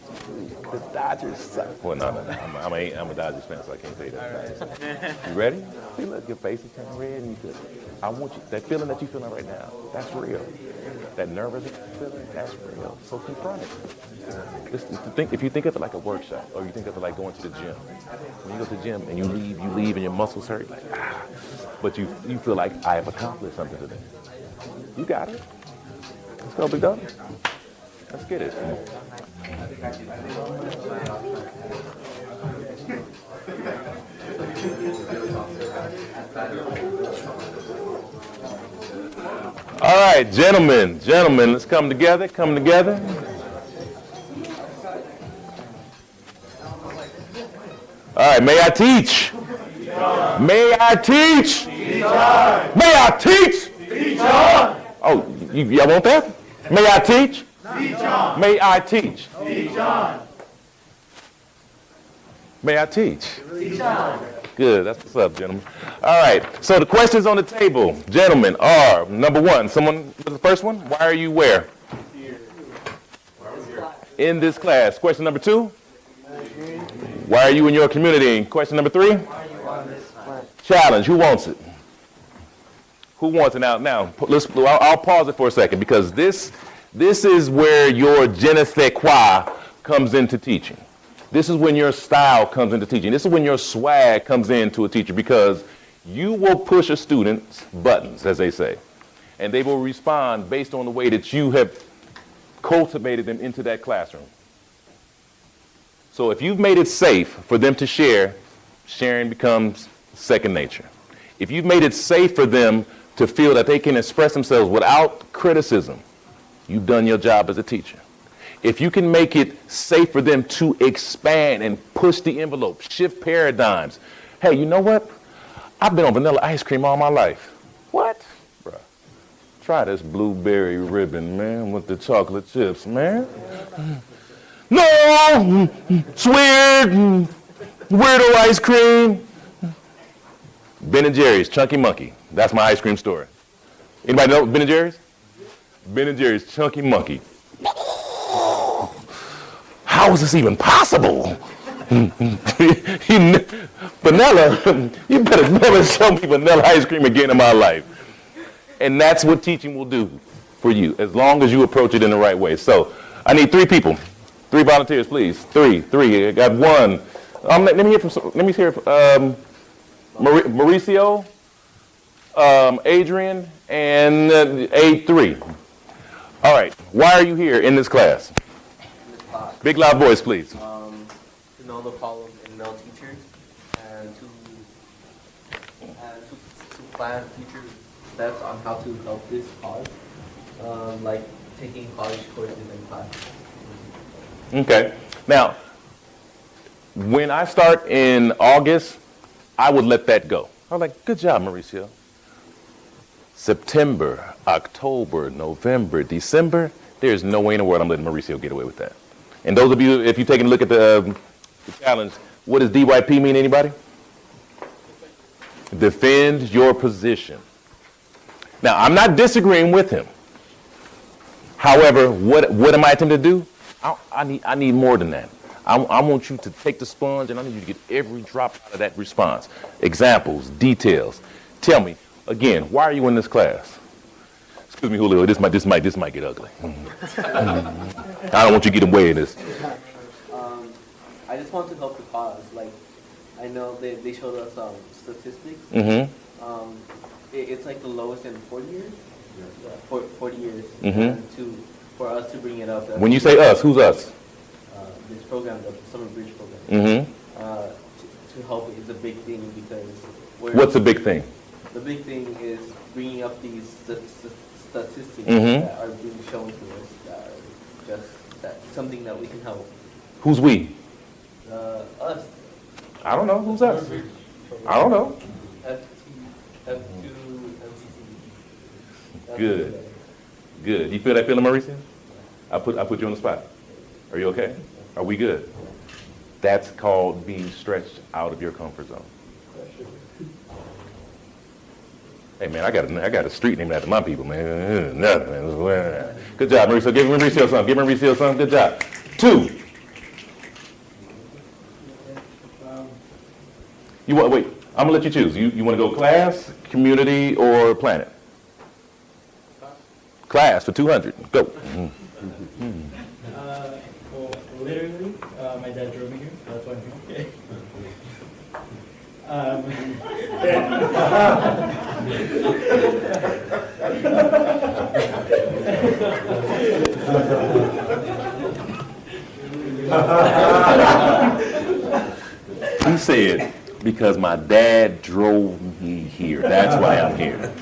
B: The Dodgers suck. Well, no. I'm a Dodgers fan, so I can't say that. You ready? See, look, your face is turning red, and you good. I want you. That feeling that you're feeling right now, that's real. That nervous feeling, that's real. So confront it. If you think of it like a workshop, or you think of it like going to the gym. When you go to the gym and you leave, and your muscles hurt, like but you feel like I have accomplished something today. You got it. Let's go, big dog. Let's get it. All right, gentlemen, let's come together. All right, may I teach? May I teach? May I teach? Oh, y'all want that? May I teach? May I teach? May I teach? Good, that's what's up, gentlemen. All right, so the questions on the table, gentlemen, are, number one, someone was the first one? Why are you where? In this class. Question number two? Why are you in your community? Question number three? Challenge, who wants it? Who wants it? Now, I'll pause it for a second because this is where your je ne sais quoi comes into teaching. This is when your style comes into teaching. This is when your swag comes into a teacher because you will push a student's buttons, as they say, and they will respond based on the way that you have cultivated them into that classroom. So if you've made it safe for them to share, sharing becomes second nature. If you've made it safe for them to feel that they can express themselves without criticism, you've done your job as a teacher. If you can make it safe for them to expand and push the envelope, shift paradigms. Hey, you know what? I've been on vanilla ice cream all my life. What? Bruh, try this blueberry ribbon, man, with the chocolate chips, man. No, it's weird, weirdo ice cream. Ben & Jerry's, Chunky Monkey. That's my ice cream store. Anybody know Ben & Jerry's? Ben & Jerry's, Chunky Monkey. How is this even possible? Vanilla, you better never show me vanilla ice cream again in my life. And that's what teaching will do for you, as long as you approach it in the right way. So I need 3 people. 3 volunteers, please. 3. I got 1. Let me hear from Mauricio, Adrian, and A3. All right. Why are you here in this class? Big loud voice, please.
I: To know the problems in male teachers and to plan future steps on how to help this cause, like taking college courses in class.
B: Okay. Now, when I start in August, I would let that go. I'm like, good job, Mauricio. September, October, November, December, there's no way in the world I'm letting Mauricio get away with that. And those of you, if you're taking a look at the challenge, what does DYP mean, anybody? Defend your position. Now, I'm not disagreeing with him. However, what am I attempting to do? I need more than that. I want you to take the sponge and I need you to get every drop out of that response. Examples, details. Tell me, again, why are you in this class? Excuse me, Julio, this might get ugly. I don't want you to get away in this.
I: I just want to help the cause. Like, I know they showed us statistics. It's like the lowest in 40 years. 40 years. And for us to bring it up.
B: When you say us, who's us?
I: This program, the Summer Bridge program. To help is a big thing because.
B: What's the big thing?
I: The big thing is bringing up these statistics that are being shown to us that are just something that we can help.
B: Who's we?
I: Us.
B: I don't know. Who's us? I don't know.
I: F2, MCC.
B: Good. Good. You feel that feeling, Mauricio? I put you on the spot. Are you okay? Are we good? That's called being stretched out of your comfort zone. Hey man, I got a street named after my people, man. Good job, Mauricio. Give Mauricio some. Give Mauricio some. Good job. 2. You want? Wait. I'm gonna let you choose. You want to go class, community, or planet? Class for 200. Go.
H: Well, literally, my dad drove me here. That's why I'm here.
B: He said, because my dad drove me here. That's why I'm here.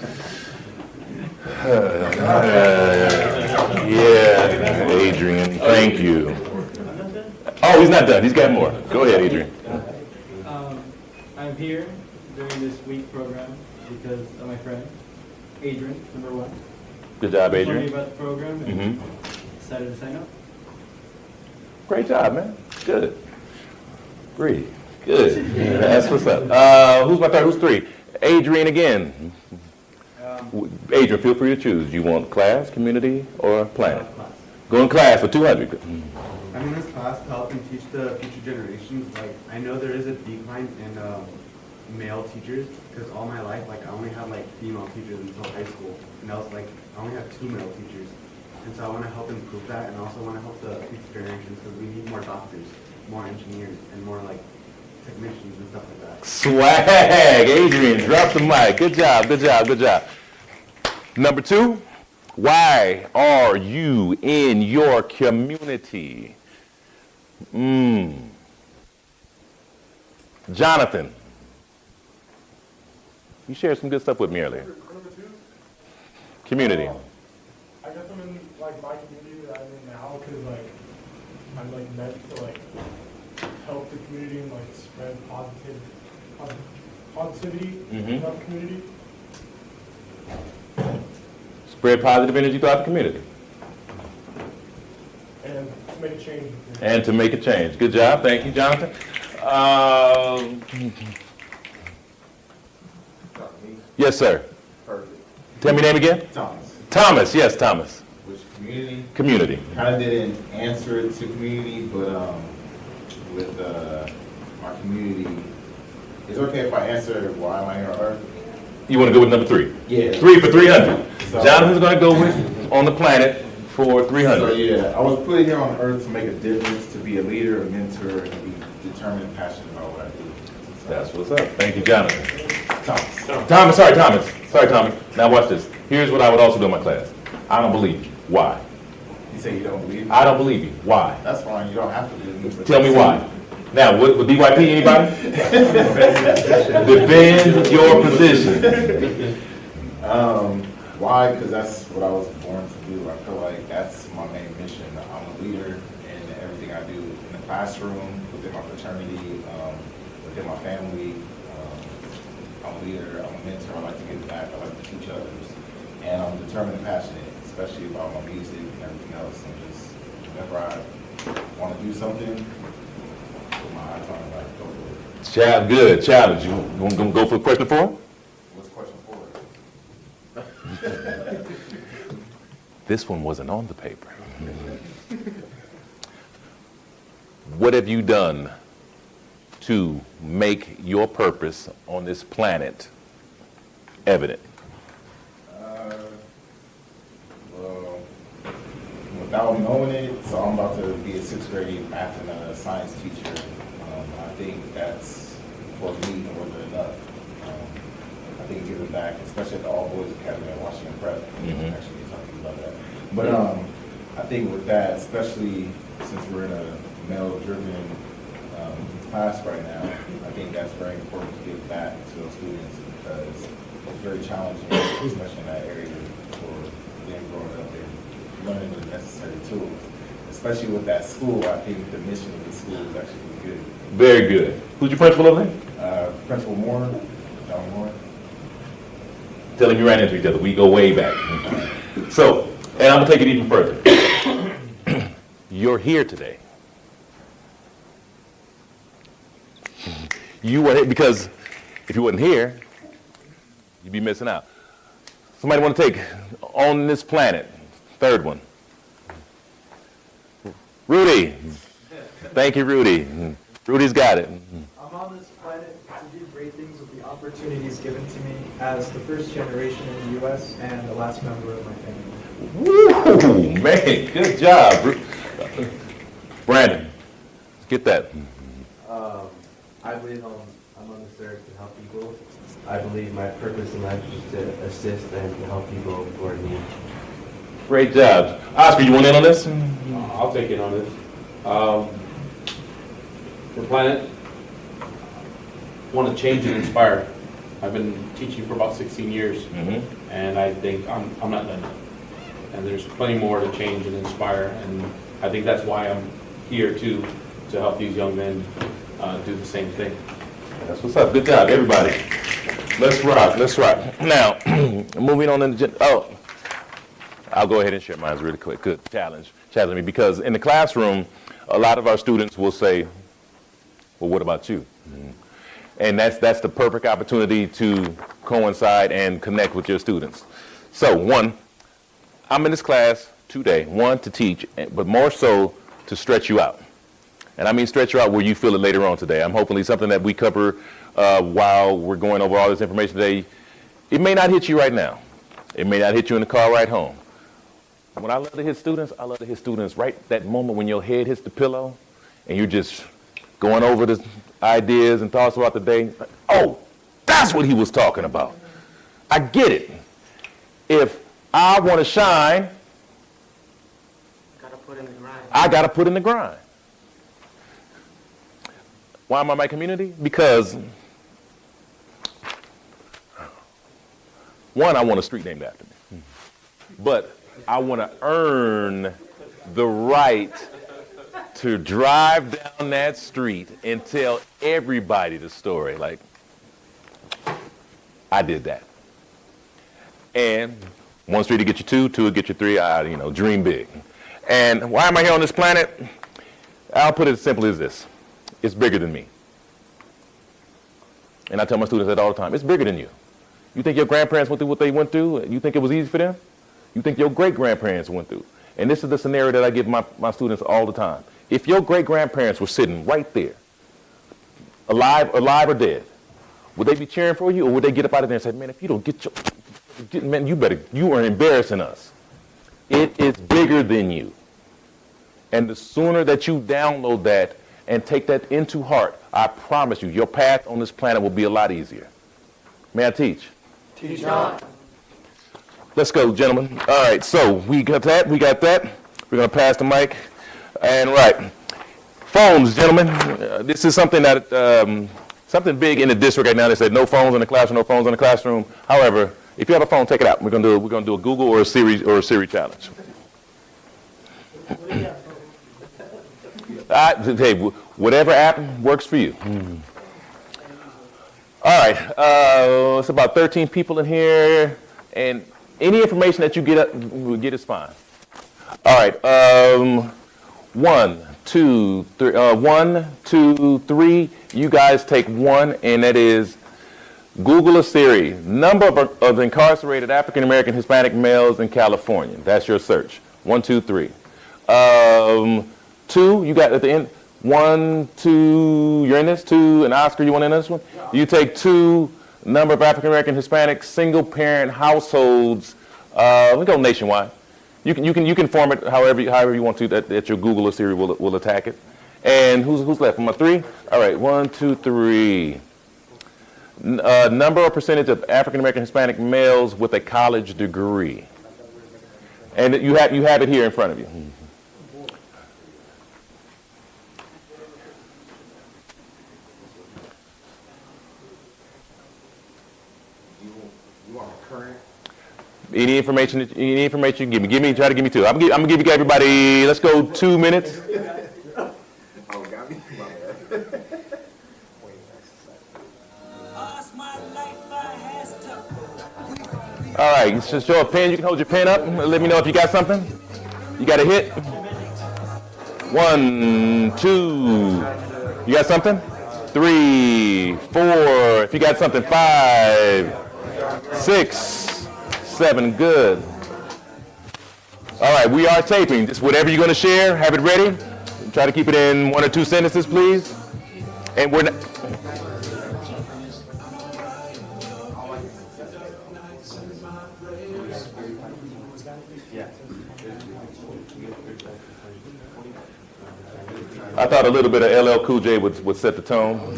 B: Yeah, Adrian, thank you. Oh, he's not done. He's got more. Go ahead, Adrian.
L: I'm here during this week program because of my friend, Adrian, number 1.
B: Good job,
L: He told me
B: Adrian.
L: about the program and decided to sign up.
B: Great job, man. Good. 3. Good. That's what's up. Who's my third? Who's 3? Adrian again. Adrian, feel free to choose. You want class, community, or planet?
F: Class.
B: Go in class for 200.
F: I'm in this class to help and teach the future generations. Like, I know there is a decline in male teachers because all my life, like, I only had like female teachers until high school, and I was like, I only have 2 male teachers, and so I want to help improve that, and I also want to help the future generations because we need more doctors, more engineers, and more like technicians and stuff like that.
B: Swag. Adrian, drop the mic. Good job, good job, good job. Number 2, why are you in your community? Jonathan, you shared some good stuff with me earlier.
N: Number 2?
B: Community.
N: I guess I'm in like my community that I'm in now because like I'm like meant to like help the community and like spread positivity throughout the community.
B: Spread positive energy throughout the community.
N: And to make a change.
B: And to make a change. Good job. Thank you, Jonathan. Yes, sir.
D: Perfect.
B: Tell me your name again.
D: Thomas.
B: Thomas. Yes, Thomas.
D: Which community?
B: Community.
D: Kind of didn't answer it to community, but with my community, is it okay if I answer why am I here on Earth?
B: You want to go with number 3?
D: Yeah.
B: 3 for 300.
D: So,
B: Jonathan's going to go with on the planet for 300.
D: So yeah, I was put here on Earth to make a difference, to be a leader, a mentor, and to be determined and passionate about what I do. So,
B: That's what's up. Thank you, Jonathan.
D: Thomas.
B: Sorry, Tommy. Now watch this. Here's what I would also do in my class. I don't believe you. Why?
D: You say you don't believe me?
B: I don't believe you. Why?
D: That's fine. You don't have to believe me. But
B: Tell me why. Now, with DYP, anybody? Defend your position.
D: Why? Because that's what I was born to do. I feel like that's my main mission. I'm a leader in everything I do in the classroom, within my fraternity, within my family. I'm a leader. I'm a mentor. I like to give back. I like to teach others. and I'm determined and passionate, especially about my music and everything else. And just whenever I want to do something, put my eyes on it, like, go for it.
B: Child, good. Challenge. You want to go for question 4?
D: What's question 4?
B: This one wasn't on the paper. What have you done to make your purpose on this planet evident?
D: Well, without knowing it, so I'm about to be a 6th grade math and science teacher. I think that's, for me, more than enough. I think giving back, especially at the All Boys Academy at Washington Prep, actually talking about that. But I think with that, especially since we're in a male-driven class right now, I think that's very important to give back to those students because it's very challenging, especially in that area for them growing up and learning the necessary tools. Especially with that school, I think the mission of the school is actually good.
B: Very good. Who's your principal over there?
D: Principal Moore, John Moore.
B: Tell him you ran into each other. We go way back. So, and I'm going to take it even further. You're here today. You weren't here because if you wasn't here, you'd be missing out. Somebody want to take on this planet? 3rd one. Rudy. Thank you, Rudy. Rudy's got it.
L: I'm on this planet to do great things with the opportunities given to me as the 1st generation in the U.S. and the last member of my family.
B: Woo, man, good job. Brandon, let's get that.
I: I believe I'm on this earth to help people. I believe my purpose in life is to assist and to help people who are in need.
B: Great job. Oscar, you want in on this?
E: I'll take it on this. For Planet, want to change and inspire. I've been teaching for about 16 years, and I think I'm not done. And there's plenty more to change and inspire, and I think that's why I'm here too, to help these young men do the same thing.
B: That's what's up. Good job, everybody. Let's rock. Let's rock. Now, moving on in the I'll go ahead and share mine really quick. Good challenge me because in the classroom, a lot of our students will say, "Well, what about you?" And that's the perfect opportunity to coincide and connect with your students. So, 1, I'm in this class today. 1, to teach, but more so to stretch you out. And I mean stretch you out where you feel it later on today. I'm hopefully something that we cover while we're going over all this information today. It may not hit you right now. It may not hit you in the car ride home. When I love to hit students right that moment when your head hits the pillow and you're just going over the ideas and thoughts about the day. Oh, that's what he was talking about. I get it. If I want to shine, I got to put in the grind. Why am I my community? Because, 1, I want a street named after me. But I want to earn the right to drive down that street and tell everybody the story. Like, I did that. And 1 street to get you 2, 2 to get you 3. Dream big. And why am I here on this planet? I'll put it as simply as this. It's bigger than me. And I tell my students that all the time. It's bigger than you. You think your grandparents went through what they went through? You think it was easy for them? You think your great-grandparents went through? And this is the scenario that I give my students all the time. If your great-grandparents were sitting right there, alive or dead, would they be cheering for you, or would they get up out of there and say, man, if you don't man, you are embarrassing us. It is bigger than you. And the sooner that you download that and take that into heart, I promise you, your path on this planet will be a lot easier. May I teach?
G: Teach on.
B: Let's go, gentlemen. All right, so we got that. We're going to pass the mic. And right, phones, gentlemen. This is something that, something big in the district right now. They said no phones in the classroom, no phones in the classroom. However, if you have a phone, take it out. We're going to do a Google or a Siri challenge. Hey, whatever app works for you. All right, it's about 13 people in here, and Any information that you get is fine. All right. 1, 2, 3. 1, 2, 3. You guys take one, and that is Google a Siri. Number of incarcerated African American Hispanic males in California. That's your search. 1, 2, 3. 2. You got at the end. 1, 2. You're in this. 2. And Oscar, you want in this one? You take 2. Number of African American Hispanic single parent households. We go nationwide. You can form it however you want to. That your Google or Siri will attack it. And who's left? Am I 3? All right. 1, 2, 3. Number or percentage of African American Hispanic males with a college degree. And you have it here in front of you.
D: You want current?
B: Any information you can give me. Try to give me 2. I'm gonna give you everybody. Let's go 2 minutes.
D: Oh, got me. My bad.
B: All right, just show a pen. You can hold your pen up. Let me know if you got something. You got a hit. 1, 2. You got something? 3, 4. If you got something, 5, 6, 7. Good. All right, we are taping. Just whatever you're going to share, have it ready. Try to keep it in 1 or 2 sentences, please. And we're not. I thought a little bit of LL Cool J would set the tone.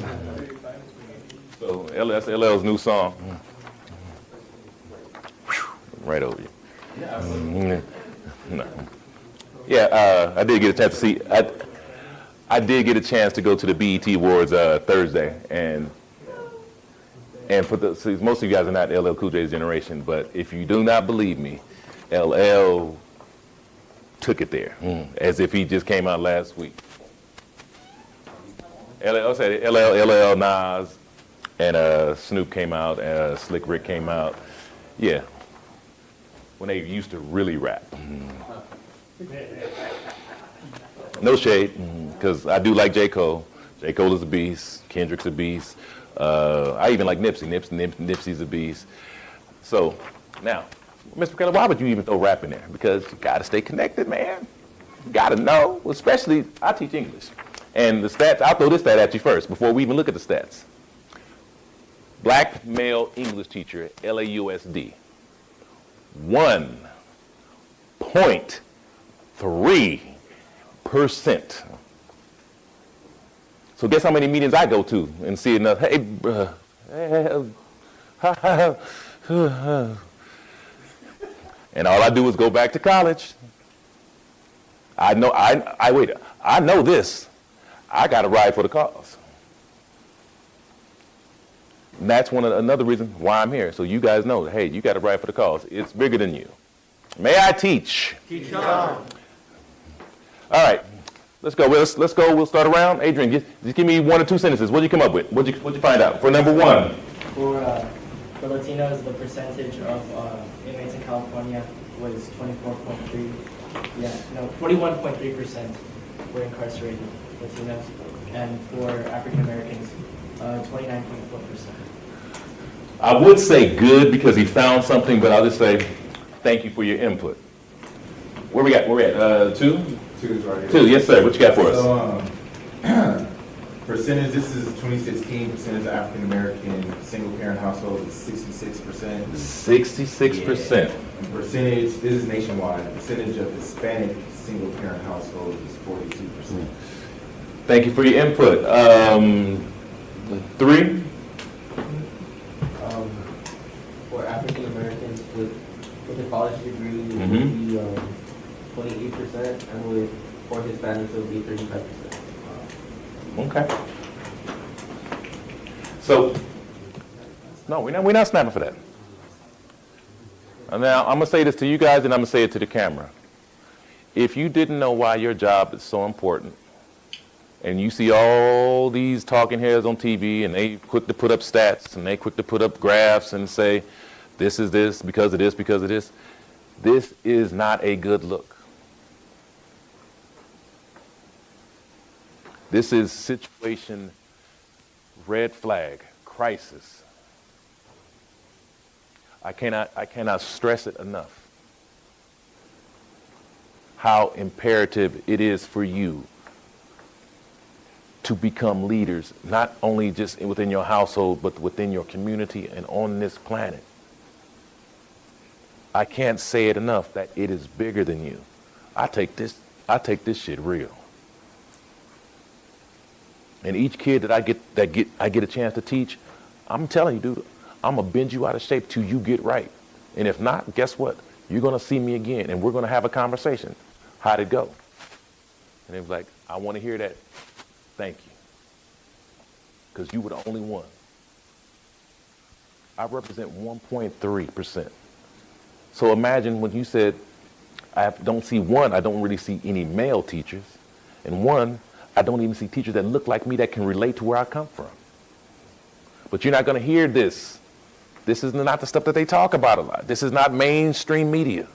B: So that's LL's new song. Right over you. No. Yeah, I did get a chance to see. I did get a chance to go to the BET Awards Thursday, and for most of you guys are not LL Cool J's generation, but if you do not believe me, LL took it there as if he just came out last week. LL, Nas, and Snoop came out, and Slick Rick came out. Yeah, when they used to really rap. No shade, because I do like J. Cole. J. Cole is a beast. Kendrick's a beast. I even like Nipsey. Nipsey's a beast. So now, Mr. McKellar, why would you even throw rap in there? Because you got to stay connected, man. You got to know. Especially, I teach English. And the stats, I'll throw this stat at you first before we even look at the stats. Black male English teacher, LAUSD, 1.3%. So guess how many meetings I go to and see enough, hey, bruh, and all I do is go back to college. I know this. I got to ride for the cause. And that's another reason why I'm here. So you guys know, hey, you got to ride for the cause. It's bigger than you. May I teach?
M: Teach on.
B: All right, let's go. Let's go. We'll start around. Adrian, just give me 1 or 2 sentences. What'd you come up with? What'd you find out? For number 1.
H: For Latinos, the percentage of inmates in California was 21.3% were incarcerated Latinos, and for African Americans, 29.4%.
B: I would say good because he found something, but I'll just say thank you for your input. Where we at? 2?
D: 2 is right here.
B: 2, yes sir. What you got for us?
D: So, percentage, this is 2016, percentage of African American single parent households is 66%.
B: 66%.
D: Yeah. And percentage, this is nationwide, percentage of Hispanic single parent households is 42%.
B: Thank you for your input. 3?
O: For African Americans with a college degree, it would be 28%, and for Hispanics, it would be 35%.
B: Okay. So, no, we're not snapping for that. And now, I'm going to say this to you guys, and I'm going to say it to the camera. If you didn't know why your job is so important, and you see all these talking heads on TV, and they quick to put up stats, and they quick to put up graphs and say, this is this, because of this, because of this. This is not a good look. This is situation, red flag, crisis. I cannot stress it enough how imperative it is for you to become leaders, not only just within your household, but within your community and on this planet. I can't say it enough that it is bigger than you. I take this shit real. And each kid that I get a chance to teach, I'm telling you, dude, I'm gonna bend you out of shape till you get right. And if not, guess what? You're gonna see me again and we're gonna have a conversation. How'd it go? And it was like, I want to hear that. Thank you. Because you were the only one. I represent 1.3%. So imagine when you said, I don't really see any male teachers. And one, I don't even see teachers that look like me that can relate to where I come from. But you're not going to hear this. This is not the stuff that they talk about a lot. This is not mainstream media.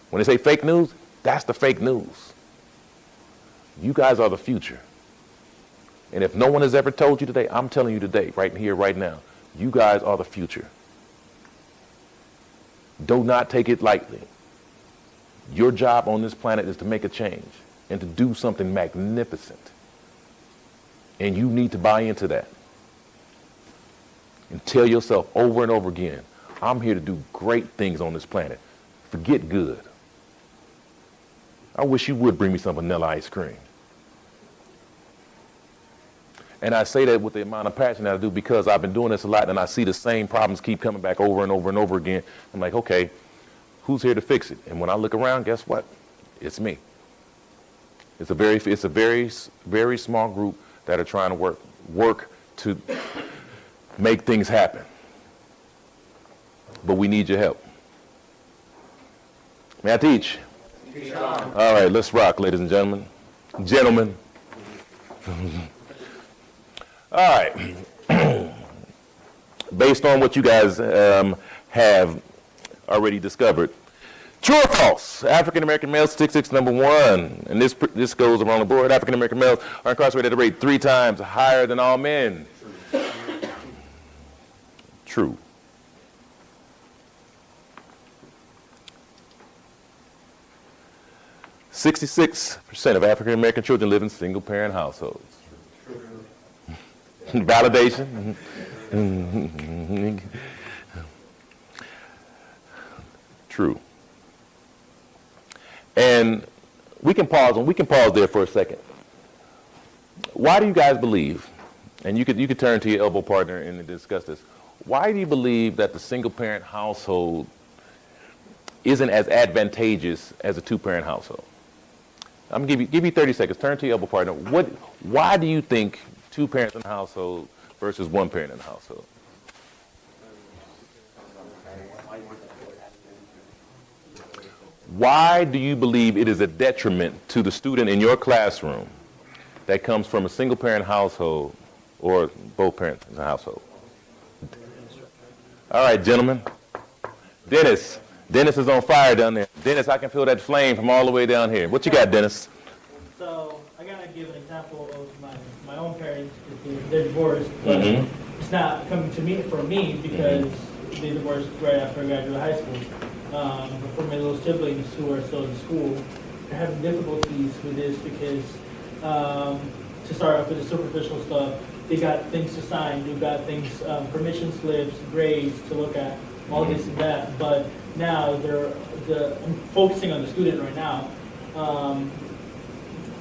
B: When they say fake news, that's the fake news. You guys are the future. And if no one has ever told you today, I'm telling you today, right here, right now, you guys are the future. Do not take it lightly. Your job on this planet is to make a change and to do something magnificent. And you need to buy into that. And tell yourself over and over again, I'm here to do great things on this planet. Forget good. I wish you would bring me some vanilla ice cream. And I say that with the amount of passion that I do because I've been doing this a lot and I see the same problems keep coming back over and over and over again. I'm like, okay, who's here to fix it? And when I look around, guess what? It's me. It's a very small group that are trying to work to make things happen. But we need your help. May I teach? All right, let's rock, ladies and gentlemen. All right. Based on what you guys have already discovered, true or false? African American male statistics number 1, and this goes around the board. African American males are incarcerated at a rate 3 times higher than all men. True. .66% of African American children live in single parent households. Validation. True. And we can pause there for a second. Why do you guys believe, and you could turn to your elbow partner and discuss this, why do you believe that the single parent household isn't as advantageous as a 2-parent household? I'm gonna give you 30 seconds. Turn to your elbow partner. Why do you think 2 parents in the household versus 1 parent in the household? Why do you believe it is a detriment to the student in your classroom that comes from a single parent household or both parents in the household? All right, gentlemen. Dennis is on fire down there. Dennis, I can feel that flame from all the way down here. What you got, Dennis?
K: So I gotta give an example of my own parents. They're divorced, but it's not coming to me from me because they divorced right after I graduated high school. But for my little siblings who are still in school, they're having difficulties with this because to start off with the superficial stuff, they got things to sign, they've got things, permission slips, grades to look at, all this and that. But now I'm focusing on the student right now,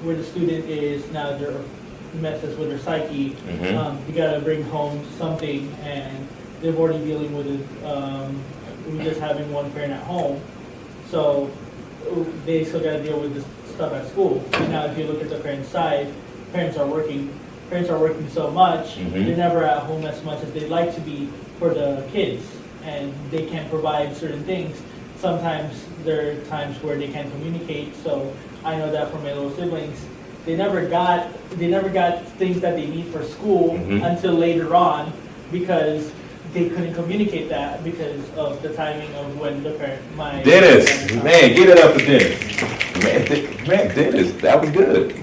K: where the student is now they're messes with their psyche. You gotta bring home something, and they're already dealing with it. We're just having 1 parent at home, so they still gotta deal with this stuff at school. And now, if you look at the parent side, parents are working so much, they're never at home as much as they'd like to be for the kids, and they can't provide certain things. Sometimes there are times where they can't communicate, so I know that for my little siblings, they never got things that they need for school until later on, because they couldn't communicate that because of the timing of when my
B: Dennis, man, get it up for Dennis. Man, Dennis, that was good.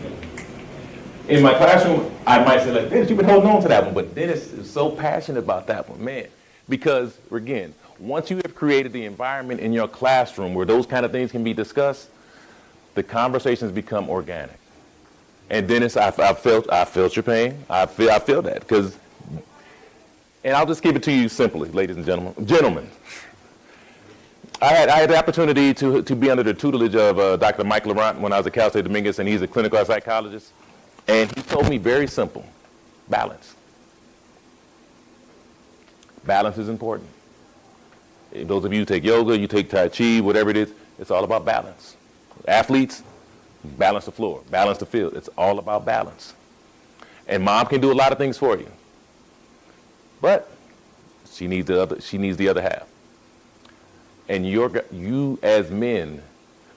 B: In my classroom, I might say like, Dennis, you've been holding on to that one, but Dennis is so passionate about that one, man. Because, again, once you have created the environment in your classroom where those kind of things can be discussed, the conversations become organic. And Dennis, I felt your pain. I feel that, because, and I'll just give it to you simply, ladies and gentlemen. I had the opportunity to be under the tutelage of Dr. Mike Laurent when I was at Cal State Dominguez, and he's a clinical psychologist. And he told me very simple, balance. Balance is important. If those of you who take yoga, you take Tai Chi, whatever it is, it's all about balance. Athletes, balance the floor, balance the field. It's all about balance. And mom can do a lot of things for you. But she needs the other half. And you as men,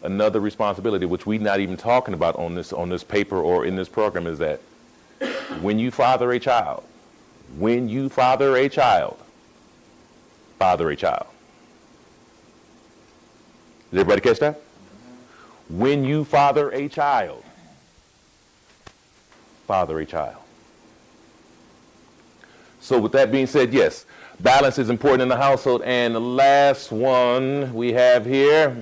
B: another responsibility, which we're not even talking about on this paper or in this program, is that when you father a child, father a child. Did everybody catch that? When you father a child, father a child. So with that being said, yes, balance is important in the household. And the last one we have here,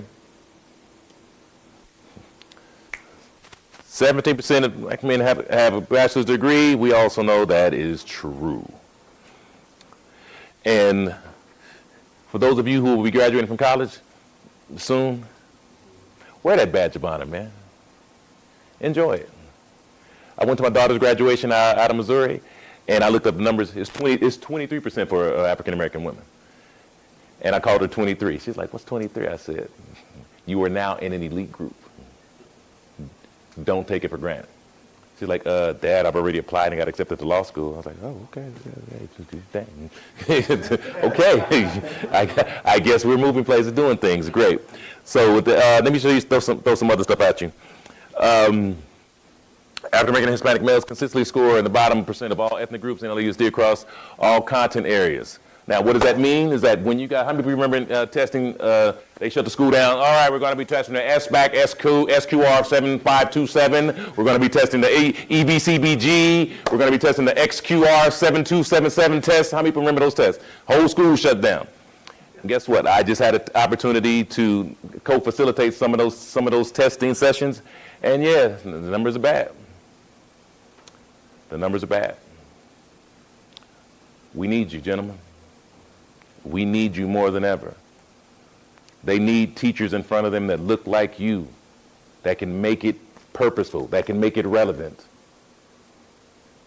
B: 17% of black men have a bachelor's degree. We also know that is true. And for those of you who will be graduating from college soon, wear that badge of honor, man. Enjoy it. I went to my daughter's graduation out of Missouri, and I looked up the numbers. It's 23% for African-American women. And I called her 23. She's like, what's 23? I said, you are now in an elite group. Don't take it for granted. She's like, Dad, I've already applied and got accepted to law school. I was like, oh, okay. Okay. I guess we're moving places, doing things. Great. So with let me show you, throw some other stuff at you. African American and Hispanic males consistently score in the bottom % of all ethnic groups in LAUSD across all content areas. Now, what does that mean? Is that when you got, how many people remember testing, they shut the school down, all right, we're going to be testing the SBAC, SQR 7527, we're going to be testing the EBCBG, we're going to be testing the XQR 7277 test. How many people remember those tests? Whole school shut down. And guess what? I just had an opportunity to co-facilitate some of those testing sessions, and yeah, the numbers are bad. The numbers are bad. We need you, gentlemen. We need you more than ever. They need teachers in front of them that look like you, that can make it purposeful, that can make it relevant.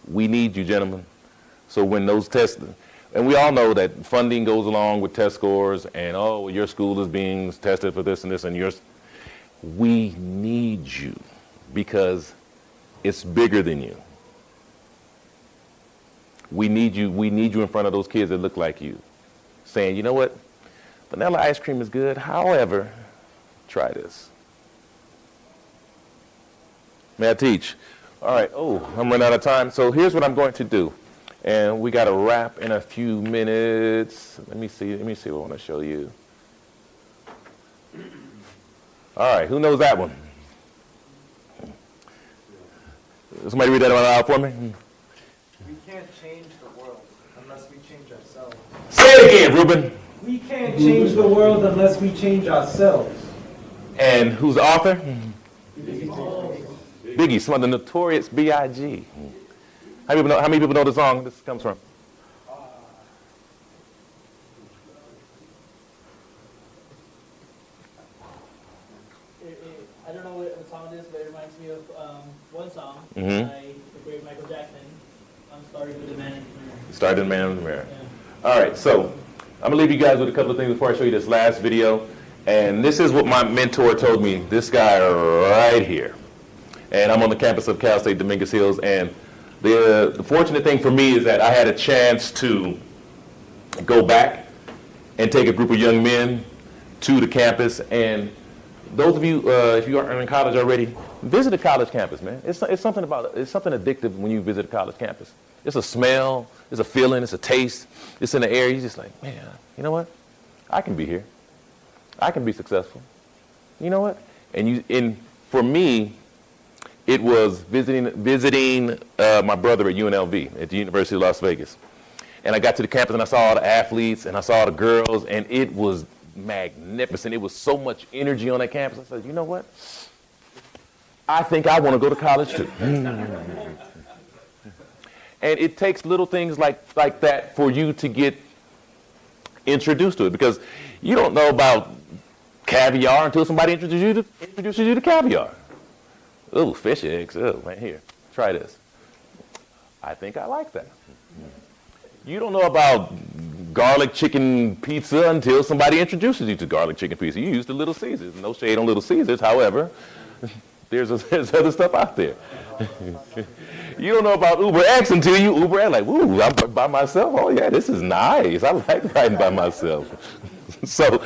B: We need you, gentlemen. So when those tests, and we all know that funding goes along with test scores, and oh, your school is being tested for this and this and yours. We need you because it's bigger than you. We need you in front of those kids that look like you, saying, you know what, vanilla ice cream is good, however, try this. May I teach? All right, oh, I'm running out of time, so here's what I'm going to do. And we got to wrap in a few minutes. Let me see what I want to show you. All right, who knows that one? Somebody read that one out for me?
L: We can't change the world unless we change ourselves.
B: Say it again, Ruben.
L: We can't change the world unless we change ourselves.
B: And who's the author? Biggie, some of the notorious B.I.G. How many people know the song this comes from?
K: I don't know what song it is, but it reminds me of one song by the great Michael Jackson. Started with the Man in the Mirror.
B: Started with the Man in the Mirror. Yeah. All right, so I'm going to leave you guys with a couple of things before I show you this last video. And this is what my mentor told me, this guy right here. And I'm on the campus of Cal State Dominguez Hills, and the fortunate thing for me is that I had a chance to go back and take a group of young men to the campus. And those of you, if you aren't in college already, visit a college campus, man. It's something addictive when you visit a college campus. It's a smell, it's a feeling, it's a taste, it's in the air. You're just like, man, you know what? I can be here. I can be successful. You know what? And for me, it was visiting my brother at UNLV, at the University of Las Vegas. And I got to the campus and I saw all the athletes and I saw all the girls, and it was magnificent. It was so much energy on that campus. I said, you know what? I think I want to go to college too. And it takes little things like that for you to get introduced to it, because you don't know about caviar until somebody introduces you to caviar. Ooh, fish eggs. Oh, man, here, try this. I think I like that. You don't know about garlic chicken pizza until somebody introduces you to garlic chicken pizza. You use the Little Caesars. No shade on Little Caesars, however, there's other stuff out there. You don't know about Uber X until you Uber X. Like, ooh, I'm by myself. Oh yeah, this is nice. I like riding by myself. So,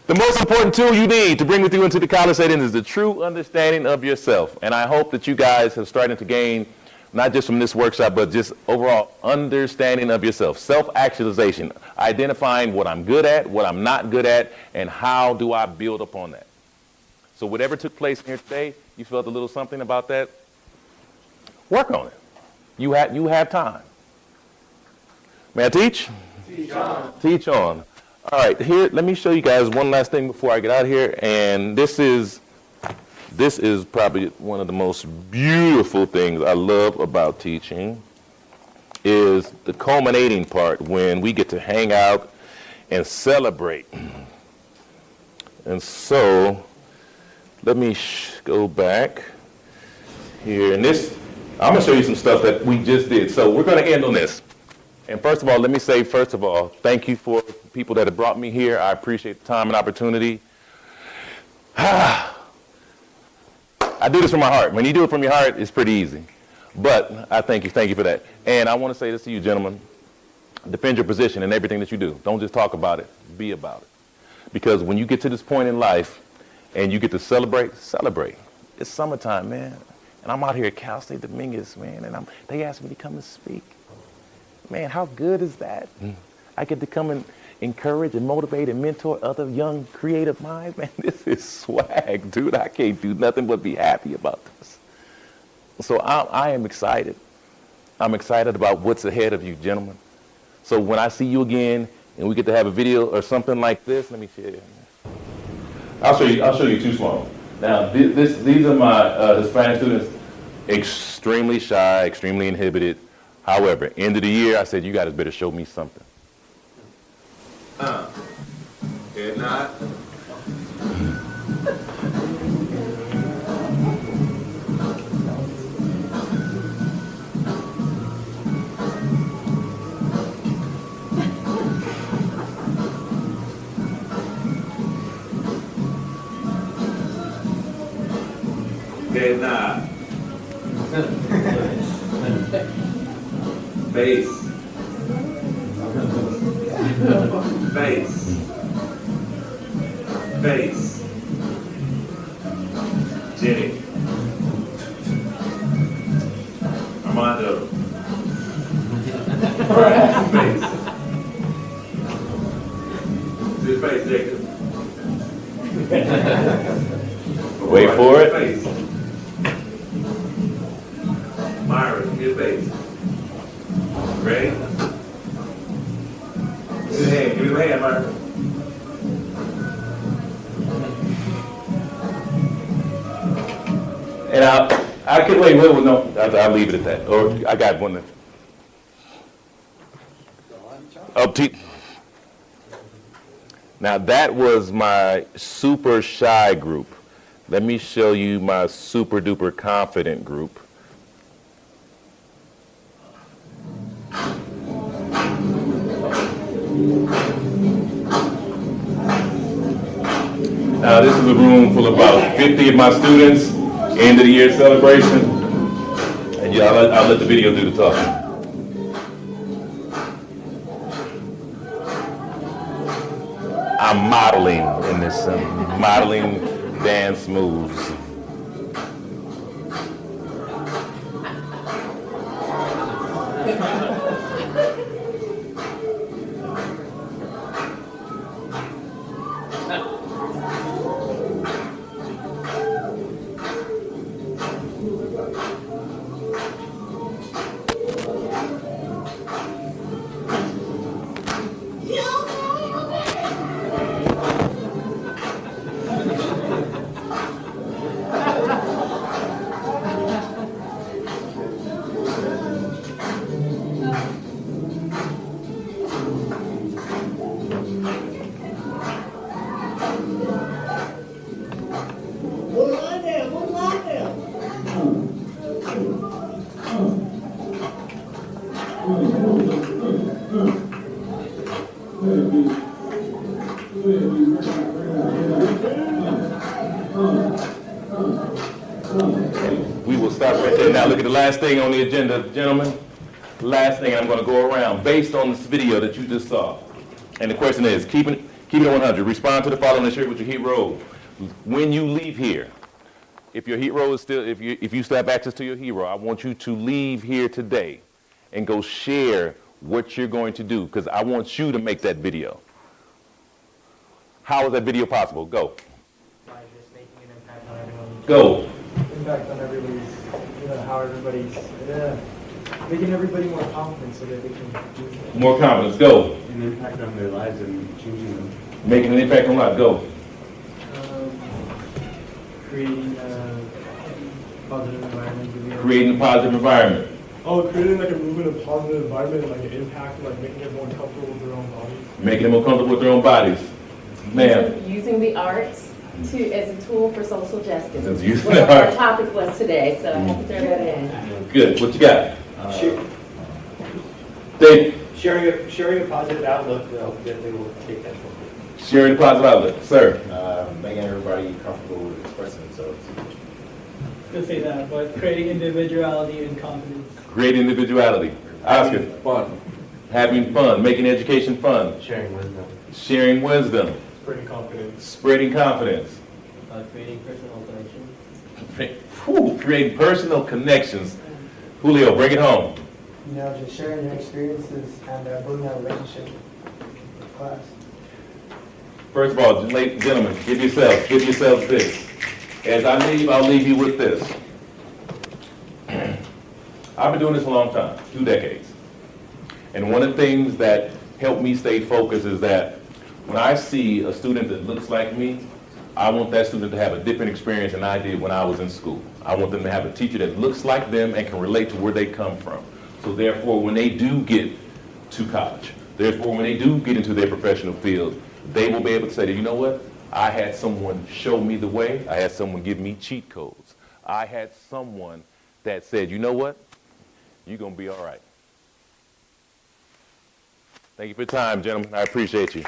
B: the most important tool you need to bring with you into the college setting is the true understanding of yourself. And I hope that you guys have started to gain, not just from this workshop, but just overall understanding of yourself. Self-actualization, identifying what I'm good at, what I'm not good at, and how do I build upon that. So whatever took place here today, you felt a little something about that, work on it. You have time. May I teach? Teach on. Teach on. All right, here, let me show you guys one last thing before I get out of here. And this is probably one of the most beautiful things I love about teaching, is the culminating part when we get to hang out and celebrate. And so, let me go back here. And this, I'm gonna show you some stuff that we just did. So we're gonna end on this. And first of all, let me say, first of all, thank you for people that have brought me here. I appreciate the time and opportunity. I do this from my heart. When you do it from your heart, it's pretty easy. But I thank you for that. And I want to say this to you, gentlemen. Defend your position in everything that you do. Don't just talk about it, be about it. Because when you get to this point in life and you get to celebrate, celebrate. It's summertime, man. And I'm out here at Cal State Dominguez, man, and they asked me to come and speak. Man, how good is that? I get to come and encourage and motivate and mentor other young creative minds. Man, this is swag, dude. I can't do nothing but be happy about this. So I am excited. I'm excited about what's ahead of you, gentlemen. So when I see you again and we get to have a video or something like this, let me share. I'll show you two small. Now, these are my Hispanic students, extremely shy, extremely inhibited. However, end of the year, I said, you guys better show me something.
D: Head nod. Head nod. Face. Face. Face. Jenny. Armando. Face. His face, Jacob.
B: Wait for it.
D: Face. Myra, his face. Ready? Give me the hand. Give me the hand, Myra.
B: And I could wait. No, I'll leave it at that. Or I got one. Now that was my super shy group. Let me show you my super duper confident group. Now this is a room full of about 50 of my students, end of the year celebration. And yeah, I'll let the video do the talking. I'm modeling in this, modeling dance moves. stop right there. Now look at the last thing on the agenda, gentlemen. Last thing, I'm gonna go around based on this video that you just saw. And the question is, keep it 100. Respond to the following and share with your hero. When you leave here, if your hero is still, if you still have access to your hero, I want you to leave here today and go share what you're going to do, because I want you to make that video. How is that video possible? Go.
H: By just making an impact on everyone.
B: Go.
L: Impact on everybody's, how everybody's, making everybody more confident so that they can do it.
B: More confidence. Go.
F: An impact on their lives and changing them.
B: Making an impact on life. Go.
L: Creating a positive environment.
B: Creating a positive environment.
N: Oh, creating like a movement of positive environment, like an impact, like making everyone comfortable with their own bodies.
B: Making them more comfortable with their own bodies. Ma'am.
A: Using the arts as a tool for social justice.
B: It's using
A: What
B: the
A: our
B: arts.
A: topic was today, so I have to throw that in.
B: Good. What you got? Dave.
C: Sharing a positive outlook that they will take that forward.
B: Sharing a positive outlook. Sir.
D: Making everybody comfortable with expressing themselves.
K: Let's say that, but creating individuality and confidence.
B: Creating individuality. Oscar.
E: Fun.
B: Having fun. Making education fun.
M: Sharing wisdom.
B: Sharing wisdom.
N: Spreading confidence.
B: Spreading confidence.
O: Creating personal connections.
B: Creating personal connections. Julio, bring it home.
L: Just sharing your experiences and building that relationship with class.
B: First of all, ladies and gentlemen, give yourselves this. As I leave, I'll leave you with this. I've been doing this a long time, 2 decades. And one of the things that helped me stay focused is that when I see a student that looks like me, I want that student to have a different experience than I did when I was in school. I want them to have a teacher that looks like them and can relate to where they come from. So therefore, when they do get to college, therefore, when they do get into their professional field, they will be able to say, you know what? I had someone show me the way. I had someone give me cheat codes. I had someone that said, you know what? You're going to be all right. Thank you for your time, gentlemen. I appreciate you.